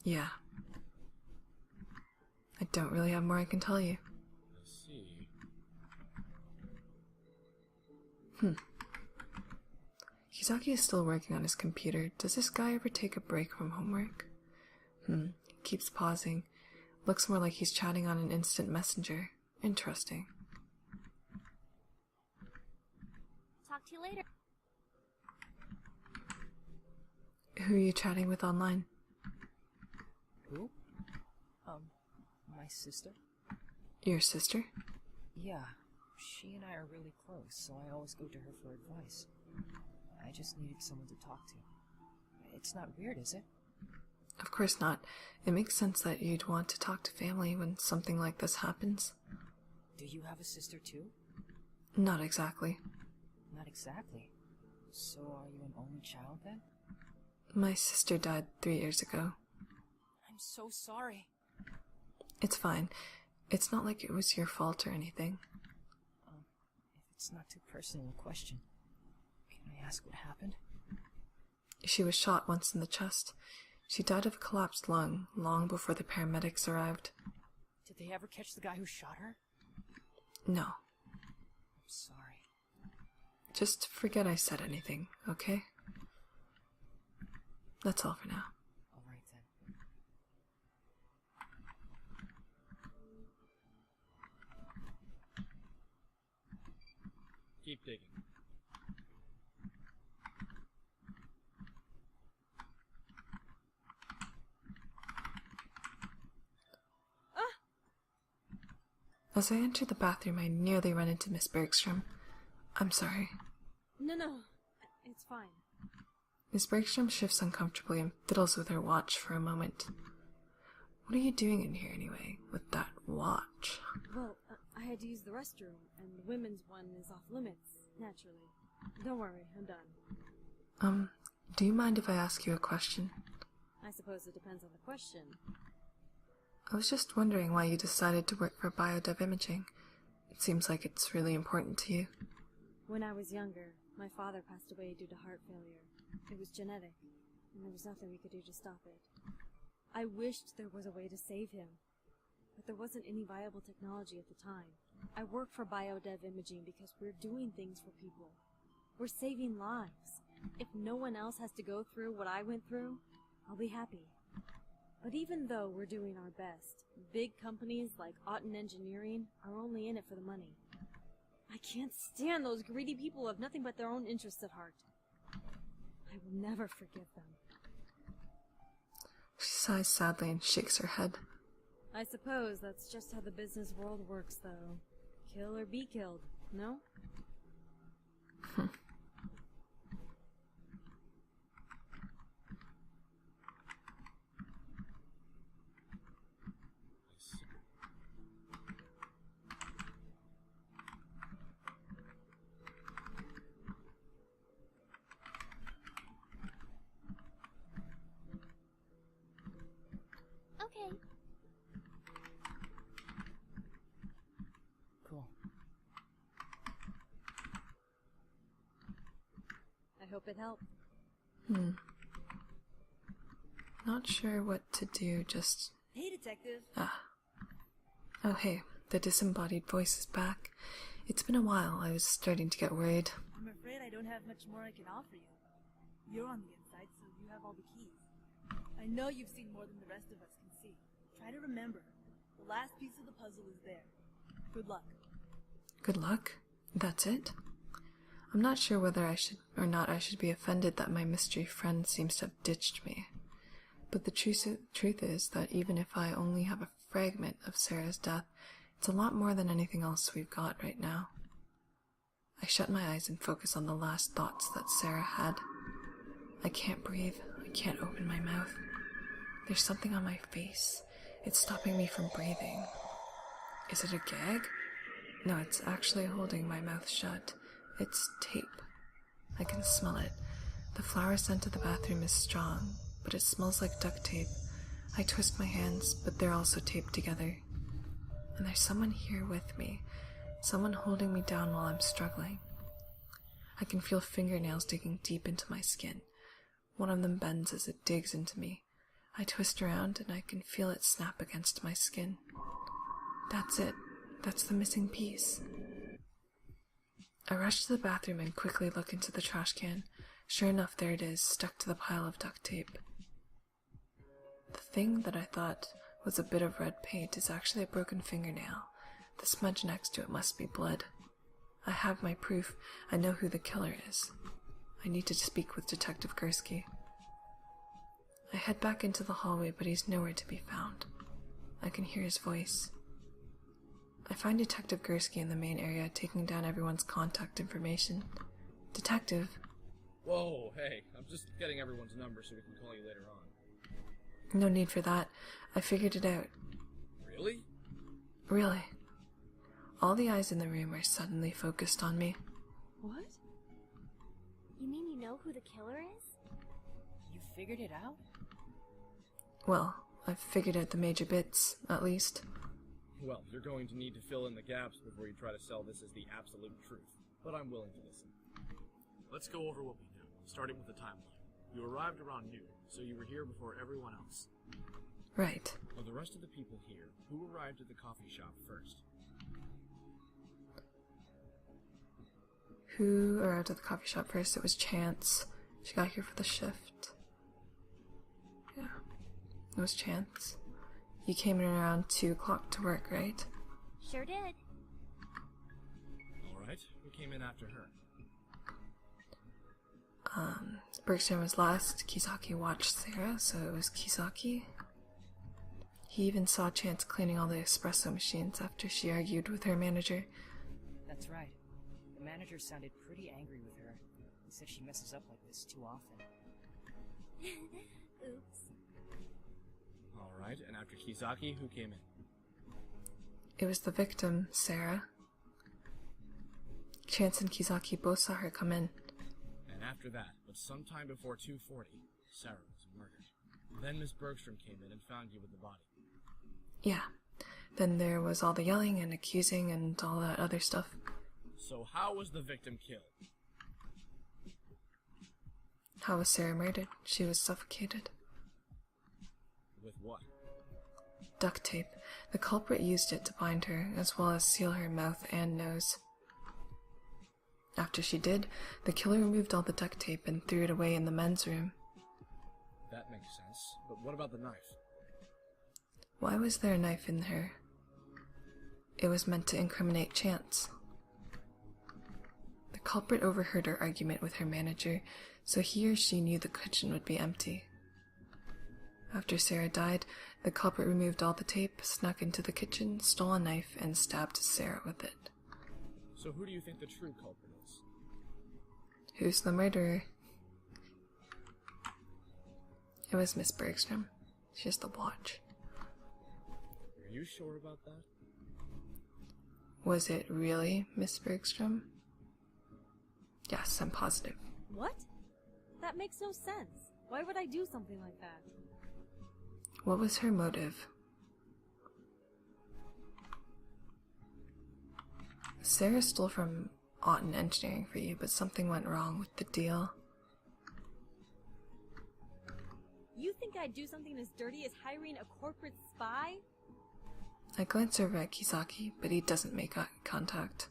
Speaker 1: Yeah. I don't really have more I can tell you.
Speaker 5: I see.
Speaker 1: Kisaki is still working on his computer. Does this guy ever take a break from homework? Keeps pausing. Looks more like he's chatting on an instant messenger. Interesting.
Speaker 2: Talk to you later.
Speaker 1: Who are you chatting with online?
Speaker 6: Who? My sister?
Speaker 1: Your sister?
Speaker 6: Yeah, She and I are really close, so I always go to her for advice. I just needed someone to talk to. It's not weird, is it?
Speaker 1: Of course not. It makes sense that you'd want to talk to family when something like this happens.
Speaker 6: Do you have a sister too?
Speaker 1: Not exactly.
Speaker 6: Not exactly. So are you an only child then?
Speaker 1: My sister died 3 years ago.
Speaker 6: I'm so sorry.
Speaker 1: It's fine. It's not like it was your fault or anything.
Speaker 6: If it's not too personal a question, can I ask what happened?
Speaker 1: She was shot once in the chest. She died of a collapsed lung long before the paramedics arrived.
Speaker 6: Did they ever catch the guy who shot her?
Speaker 1: No.
Speaker 6: I'm sorry.
Speaker 1: Just forget I said anything, okay? That's all for now.
Speaker 6: All right then.
Speaker 5: Keep digging.
Speaker 1: As I entered the bathroom, I nearly ran into Miss Bergstrom. I'm sorry.
Speaker 4: No. It's fine.
Speaker 1: Miss Bergstrom shifts uncomfortably and fiddles with her watch for a moment. What are you doing in here anyway, with that watch?
Speaker 4: Well, I had to use the restroom, and the women's one is off limits, naturally. Don't worry, I'm done.
Speaker 1: Do you mind if I ask you a question?
Speaker 4: I suppose it depends on the question.
Speaker 1: I was just wondering why you decided to work for biodev imaging. It seems like it's really important to you.
Speaker 4: When I was younger, my father passed away due to heart failure. It was genetic, and there was nothing we could do to stop it. I wished there was a way to save him, but there wasn't any viable technology at the time. I work for biodev imaging because we're doing things for people. We're saving lives. If no one else has to go through what I went through, I'll be happy. But even though we're doing our best, big companies like Otten Engineering are only in it for the money. I can't stand those greedy people who have nothing but their own interests at heart. I will never forgive them.
Speaker 1: She sighs sadly and shakes her head.
Speaker 4: I suppose that's just how the business world works, though. Kill or be killed, no?
Speaker 2: Okay.
Speaker 6: Cool.
Speaker 4: I hope it helped.
Speaker 1: Not sure what to do, just...
Speaker 7: Hey, detective.
Speaker 1: Oh hey, the disembodied voice is back. It's been a while, I was starting to get worried.
Speaker 7: I'm afraid I don't have much more I can offer you. You're on the inside, so you have all the keys. I know you've seen more than the rest of us can see. Try to remember. The last piece of the puzzle is there. Good luck.
Speaker 1: Good luck? That's it? I'm not sure whether I should or not I should be offended that my mystery friend seems to have ditched me. But the truth is that even if I only have a fragment of Sarah's death, it's a lot more than anything else we've got right now. I shut my eyes and focus on the last thoughts that Sarah had. I can't breathe. I can't open my mouth. There's something on my face. It's stopping me from breathing. Is it a gag? No, it's actually holding my mouth shut. It's tape. I can smell it. The flower scent of the bathroom is strong, but it smells like duct tape. I twist my hands, but they're also taped together. And there's someone here with me. Someone holding me down while I'm struggling. I can feel fingernails digging deep into my skin. One of them bends as it digs into me. I twist around and I can feel it snap against my skin. That's it. That's the missing piece. I rush to the bathroom and quickly look into the trash can. Sure enough, there it is, stuck to the pile of duct tape. The thing that I thought was a bit of red paint is actually a broken fingernail. The smudge next to it must be blood. I have my proof. I know who the killer is. I need to speak with Detective Gursky. I head back into the hallway, but he's nowhere to be found. I can hear his voice. I find Detective Gursky in the main area, taking down everyone's contact information. Detective?
Speaker 5: Whoa, hey, I'm just getting everyone's number so we can call you later on.
Speaker 1: No need for that. I figured it out.
Speaker 5: Really?
Speaker 1: Really. All the eyes in the room are suddenly focused on me.
Speaker 4: What?
Speaker 2: You mean you know who the killer is?
Speaker 6: You figured it out?
Speaker 1: Well, I've figured out the major bits, at least.
Speaker 5: Well, you're going to need to fill in the gaps before you try to sell this as the absolute truth, but I'm willing to listen.
Speaker 8: Let's go over what we know, starting with the timeline. You arrived around noon, so you were here before everyone else.
Speaker 1: Right.
Speaker 5: Of the rest of the people here, who arrived at the coffee shop first?
Speaker 1: Who arrived at the coffee shop first? It was Chance. She got here for the shift. Yeah. It was Chance. You came in around 2 o'clock to work, right?
Speaker 2: Sure did.
Speaker 5: Alright, who came in after her?
Speaker 1: Bergstrom was last. Kisaki watched Sarah, so it was Kisaki. He even saw Chance cleaning all the espresso machines after she argued with her manager.
Speaker 6: That's right. The manager sounded pretty angry with her. He said she messes up like this too often.
Speaker 2: Oops.
Speaker 5: Alright, and after Kisaki, who came in?
Speaker 1: It was the victim, Sarah. Chance and Kisaki both saw her come in.
Speaker 5: And after that, but sometime before 2:40, Sarah was murdered. Then Miss Bergstrom came in and found you with the body.
Speaker 1: Yeah. Then there was all the yelling and accusing and all that other stuff.
Speaker 5: So how was the victim killed?
Speaker 1: How was Sarah murdered? She was suffocated.
Speaker 5: With what?
Speaker 1: Duct tape. The culprit used it to bind her, as well as seal her mouth and nose. After she did, the killer removed all the duct tape and threw it away in the men's room.
Speaker 5: That makes sense, but what about the knife?
Speaker 1: Why was there a knife in her? It was meant to incriminate Chance. The culprit overheard her argument with her manager, so he or she knew the kitchen would be empty. After Sarah died, the culprit removed all the tape, snuck into the kitchen, stole a knife, and stabbed Sarah with it.
Speaker 5: So who do you think the true culprit is?
Speaker 1: Who's the murderer? It was Miss Bergstrom. She has the watch.
Speaker 5: Are you sure about that?
Speaker 1: Was it really Miss Bergstrom? Yes, I'm positive.
Speaker 4: What? That makes no sense. Why would I do something like that?
Speaker 1: What was her motive? Sarah stole from Auden Engineering for you, but something went wrong with the deal.
Speaker 4: You think I'd do something as dirty as hiring a corporate spy?
Speaker 1: I glance over at Kisaki, but he doesn't make eye contact.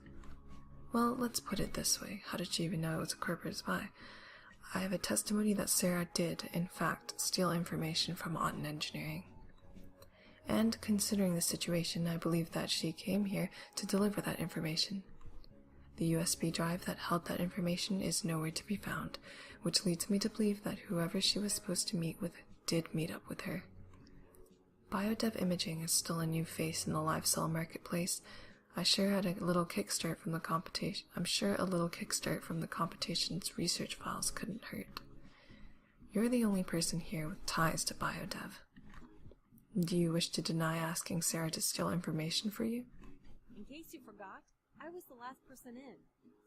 Speaker 1: Well, let's put it this way. How did she even know it was a corporate spy? I have a testimony that Sarah did, in fact, steal information from Auden Engineering. And considering the situation, I believe that she came here to deliver that information. The USB drive that held that information is nowhere to be found, which leads me to believe that whoever she was supposed to meet with did meet up with her. Biodev imaging is still a new face in the live cell marketplace. I'm sure a little kickstart from the competition's research files couldn't hurt. You're the only person here with ties to Biodev. Do you wish to deny asking Sarah to steal information for you?
Speaker 4: In case you forgot, I was the last person in.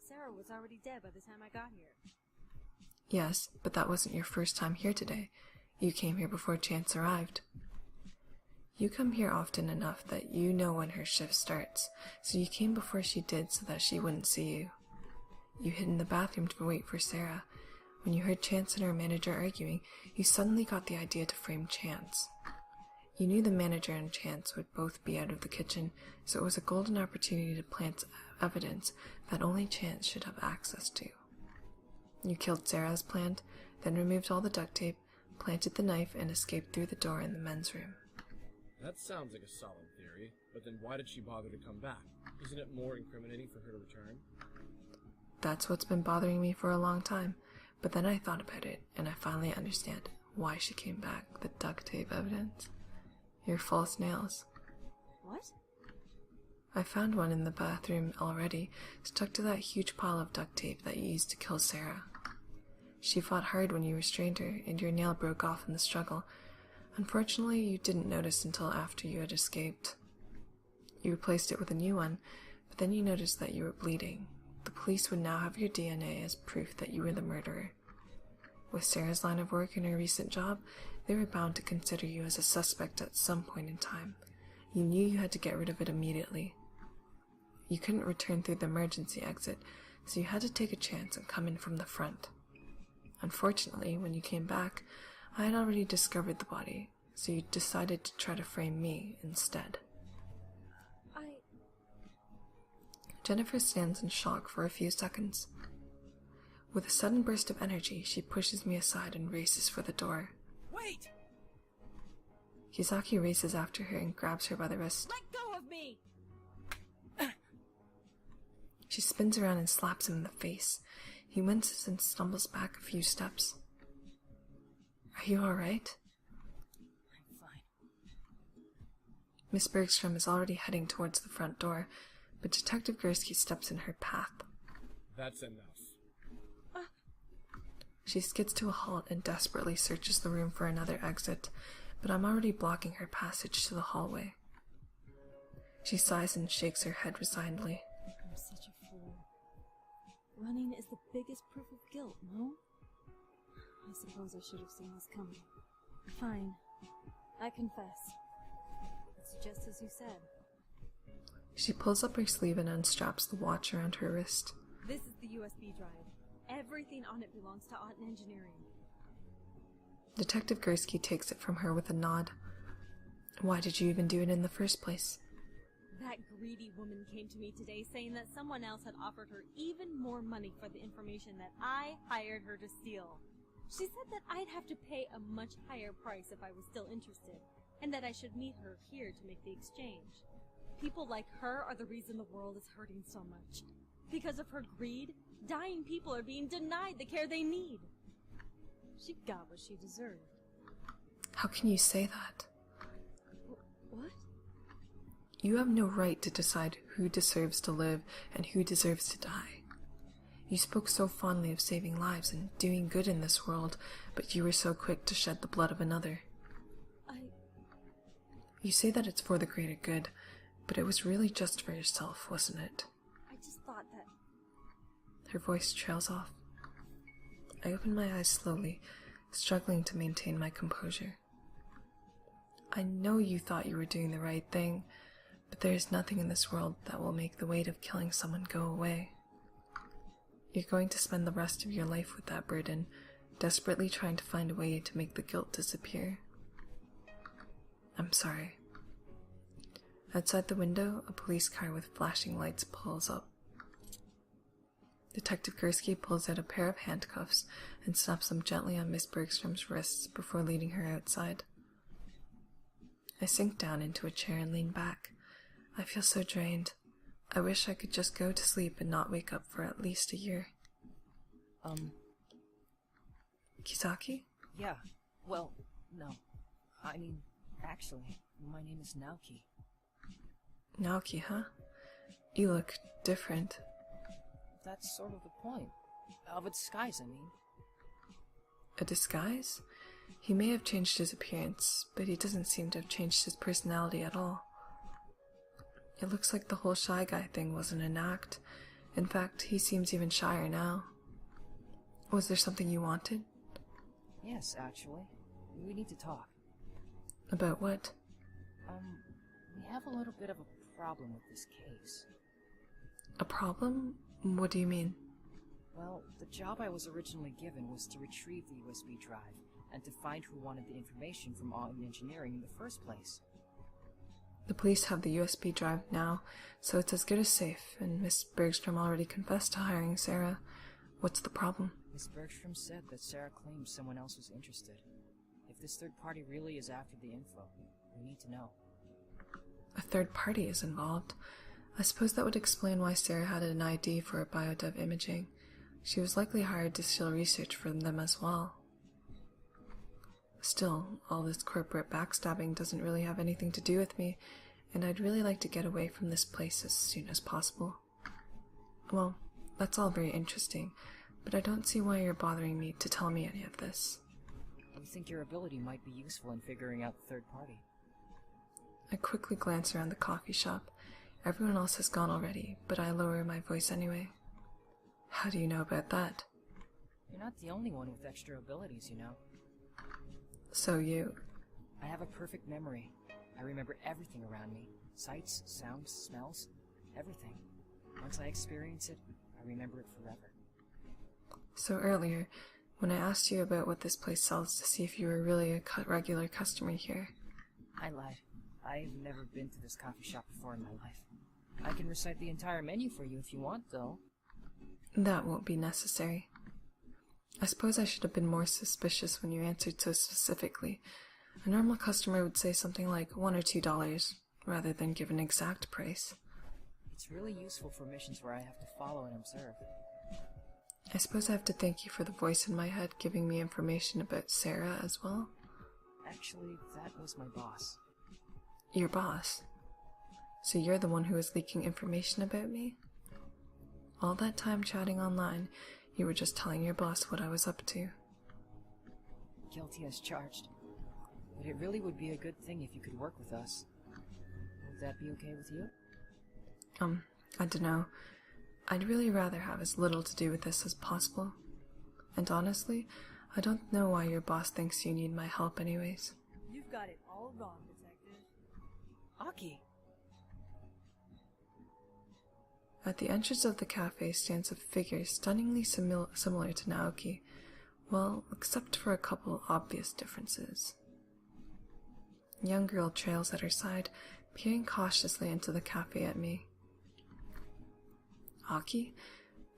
Speaker 4: Sarah was already dead by the time I got here.
Speaker 1: Yes, but that wasn't your first time here today. You came here before Chance arrived. You come here often enough that you know when her shift starts, so you came before she did so that she wouldn't see you. You hid in the bathroom to wait for Sarah. When you heard Chance and her manager arguing, you suddenly got the idea to frame Chance. You knew the manager and Chance would both be out of the kitchen, so it was a golden opportunity to plant evidence that only Chance should have access to. You killed Sarah as planned, then removed all the duct tape, planted the knife, and escaped through the door in the men's room.
Speaker 5: That sounds like a solid theory, but then why did she bother to come back? Isn't it more incriminating for her to return?
Speaker 1: That's what's been bothering me for a long time, but then I thought about it, and I finally understand why she came back. The duct tape evidence. Your false nails.
Speaker 4: What?
Speaker 1: I found one in the bathroom already, stuck to that huge pile of duct tape that you used to kill Sarah. She fought hard when you restrained her, and your nail broke off in the struggle. Unfortunately, you didn't notice until after you had escaped. You replaced it with a new one, but then you noticed that you were bleeding. The police would now have your DNA as proof that you were the murderer. With Sarah's line of work and her recent job, they were bound to consider you as a suspect at some point in time. You knew you had to get rid of it immediately. You couldn't return through the emergency exit, so you had to take a chance and come in from the front. Unfortunately, when you came back, I had already discovered the body, so you decided to try to frame me instead. Jennifer stands in shock for a few seconds. With a sudden burst of energy, she pushes me aside and races for the door.
Speaker 6: Wait!
Speaker 1: Kisaki races after her and grabs her by the wrist.
Speaker 4: Let go of me!
Speaker 1: She spins around and slaps him in the face. He winces and stumbles back a few steps. Are you alright?
Speaker 6: I'm fine.
Speaker 1: Miss Bergstrom is already heading towards the front door, but Detective Gursky steps in her path.
Speaker 5: That's enough.
Speaker 1: She skids to a halt and desperately searches the room for another exit, but I'm already blocking her passage to the hallway. She sighs and shakes her head resignedly.
Speaker 4: I'm such a fool. Running is the biggest proof of guilt, no? I suppose I should have seen this coming. Fine. I confess. It's just as you said.
Speaker 1: She pulls up her sleeve and unstraps the watch around her wrist.
Speaker 4: This is the USB drive. Everything on it belongs to Art and Engineering.
Speaker 1: Detective Gursky takes it from her with a nod. Why did you even do it in the first place?
Speaker 4: That greedy woman came to me today saying that someone else had offered her even more money for the information that I hired her to steal. She said that I'd have to pay a much higher price if I was still interested, and that I should meet her here to make the exchange. People like her are the reason the world is hurting so much. Because of her greed, dying people are being denied the care they need. She got what she deserved.
Speaker 1: How can you say that?
Speaker 4: What?
Speaker 1: You have no right to decide who deserves to live and who deserves to die. You spoke so fondly of saving lives and doing good in this world, but you were so quick to shed the blood of another. You say that it's for the greater good, but it was really just for yourself, wasn't it?
Speaker 4: I just thought that...
Speaker 1: Her voice trails off. I open my eyes slowly, struggling to maintain my composure. I know you thought you were doing the right thing, but there is nothing in this world that will make the weight of killing someone go away. You're going to spend the rest of your life with that burden, desperately trying to find a way to make the guilt disappear. I'm sorry. Outside the window, a police car with flashing lights pulls up. Detective Gursky pulls out a pair of handcuffs and snaps them gently on Miss Bergstrom's wrists before leading her outside. I sink down into a chair and lean back. I feel so drained. I wish I could just go to sleep and not wake up for at least a year. Kisaki?
Speaker 6: Yeah. Well, no. I mean, actually, my name is Naoki.
Speaker 1: Naoki, huh? You look different.
Speaker 6: That's sort of the point. Of a disguise, I mean.
Speaker 1: A disguise? He may have changed his appearance, but he doesn't seem to have changed his personality at all. It looks like the whole shy guy thing wasn't an act. In fact, he seems even shyer now. Was there something you wanted?
Speaker 6: Yes, actually. We need to talk.
Speaker 1: About what?
Speaker 6: We have a little bit of a problem with this case.
Speaker 1: A problem? What do you mean?
Speaker 6: Well, the job I was originally given was to retrieve the USB drive and to find who wanted the information from Art and Engineering in the first place.
Speaker 1: The police have the USB drive now, so it's as good as safe, and Miss Bergstrom already confessed to hiring Sarah. What's the problem?
Speaker 6: Miss Bergstrom said that Sarah claims someone else was interested. If this third party really is after the info, we need to know.
Speaker 1: A third party is involved. I suppose that would explain why Sarah had an ID for biodev imaging. She was likely hired to steal research from them as well. Still, all this corporate backstabbing doesn't really have anything to do with me, and I'd really like to get away from this place as soon as possible. Well, that's all very interesting, but I don't see why you're bothering me to tell me any of this.
Speaker 6: I think your ability might be useful in figuring out the third party.
Speaker 1: I quickly glance around the coffee shop. Everyone else has gone already, but I lower my voice anyway. How do you know about that?
Speaker 6: You're not the only one with extra abilities, you know.
Speaker 1: So you...
Speaker 6: I have a perfect memory. I remember everything around me. Sights, sounds, smells, everything. Once I experience it, I remember it forever.
Speaker 1: So earlier, when I asked you about what this place sells to see if you were really a regular customer here...
Speaker 6: I lied. I've never been to this coffee shop before in my life. I can recite the entire menu for you if you want, though.
Speaker 1: That won't be necessary. I suppose I should have been more suspicious when you answered so specifically. A normal customer would say something like $1 or $2, rather than give an exact price.
Speaker 6: It's really useful for missions where I have to follow and observe.
Speaker 1: I suppose I have to thank you for the voice in my head giving me information about Sarah as well.
Speaker 6: Actually, that was my boss.
Speaker 1: Your boss? So you're the one who was leaking information about me? All that time chatting online, you were just telling your boss what I was up to.
Speaker 6: Guilty as charged. But it really would be a good thing if you could work with us. Would that be okay with you?
Speaker 1: I dunno. I'd really rather have as little to do with this as possible. And honestly, I don't know why your boss thinks you need my help anyways.
Speaker 7: You've got it all wrong, Detective.
Speaker 6: Aki!
Speaker 1: At the entrance of the cafe stands a figure stunningly similar to Naoki. Well, except for a couple obvious differences. A young girl trails at her side, peering cautiously into the cafe at me. Aki?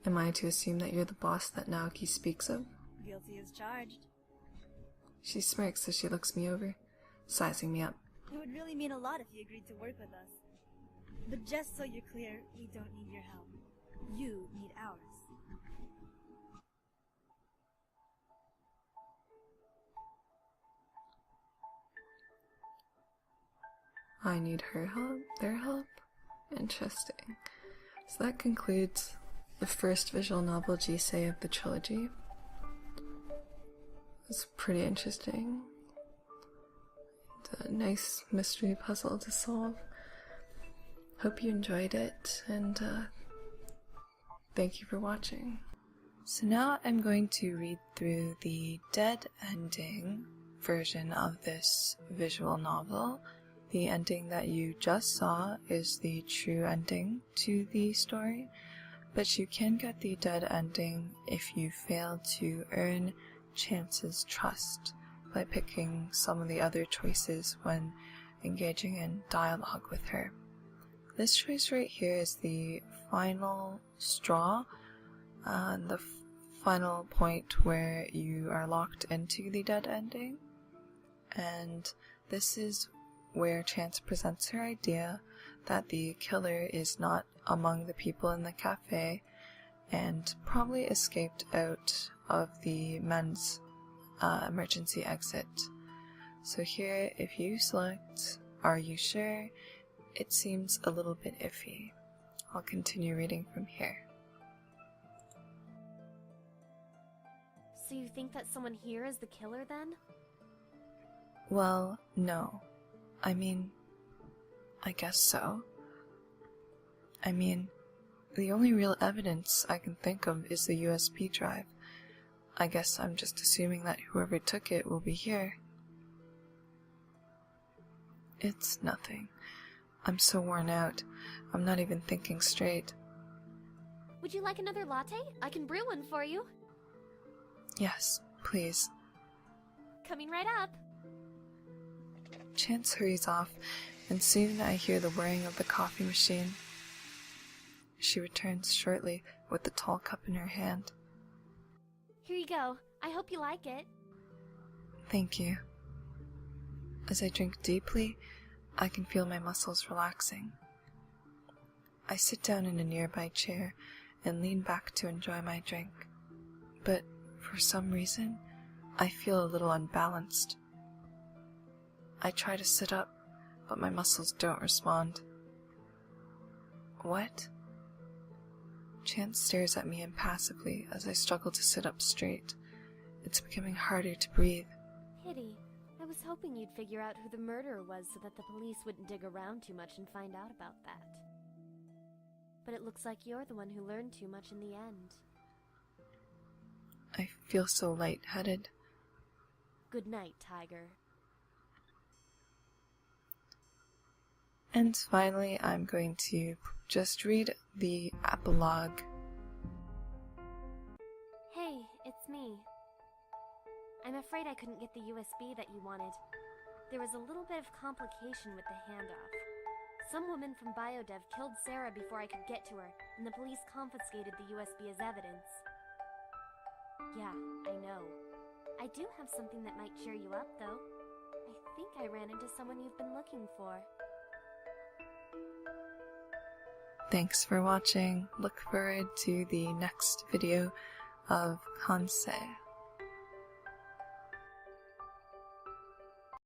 Speaker 1: Am I to assume that you're the boss that Naoki speaks of?
Speaker 7: Guilty as charged.
Speaker 1: She smirks as she looks me over, sizing me up.
Speaker 7: It would really mean a lot if you agreed to work with us. But just so you're clear, we don't need your help. You need ours.
Speaker 1: I need her help? Their help? Interesting. So that concludes the first visual novel Jisei of the trilogy. It's pretty interesting. And a nice mystery puzzle to solve. Hope you enjoyed it, and thank you for watching. So now I'm going to read through the dead ending version of this visual novel. The ending that you just saw is the true ending to the story, but you can get the dead ending if you fail to earn Chance's trust by picking some of the other choices when engaging in dialogue with her. This choice right here is the final straw, the final point where you are locked into the dead ending, and this is where Chance presents her idea that the killer is not among the people in the cafe and probably escaped out of the men's emergency exit. So here, if you select "Are you sure?" it seems a little bit iffy. I'll continue reading from here.
Speaker 2: So you think that someone here is the killer then?
Speaker 1: Well, no. I mean, I guess so. I mean, the only real evidence I can think of is the USB drive. I guess I'm just assuming that whoever took it will be here. It's nothing. I'm so worn out. I'm not even thinking straight.
Speaker 2: Would you like another latte? I can brew one for you.
Speaker 1: Yes, please.
Speaker 2: Coming right up.
Speaker 1: Chance hurries off, and soon I hear the whirring of the coffee machine. She returns shortly with the tall cup in her hand.
Speaker 2: Here you go. I hope you like it.
Speaker 1: Thank you. As I drink deeply, I can feel my muscles relaxing. I sit down in a nearby chair and lean back to enjoy my drink. But for some reason, I feel a little unbalanced. I try to sit up, but my muscles don't respond. What? Chance stares at me impassively as I struggle to sit up straight. It's becoming harder to breathe.
Speaker 2: Pity. I was hoping you'd figure out who the murderer was so that the police wouldn't dig around too much and find out about that. But it looks like you're the one who learned too much in the end.
Speaker 1: I feel so lightheaded.
Speaker 2: Good night, Tiger.
Speaker 1: And finally, I'm going to just read the epilogue.
Speaker 2: Hey, it's me. I'm afraid I couldn't get the USB that you wanted. There was a little bit of complication with the handoff. Some woman from Biodev killed Sarah before I could get to her, and the police confiscated the USB as evidence. Yeah, I know. I do have something that might cheer you up, though. I think I ran into someone you've been looking for.
Speaker 1: Thanks for watching. Look forward to the next video of Kansei.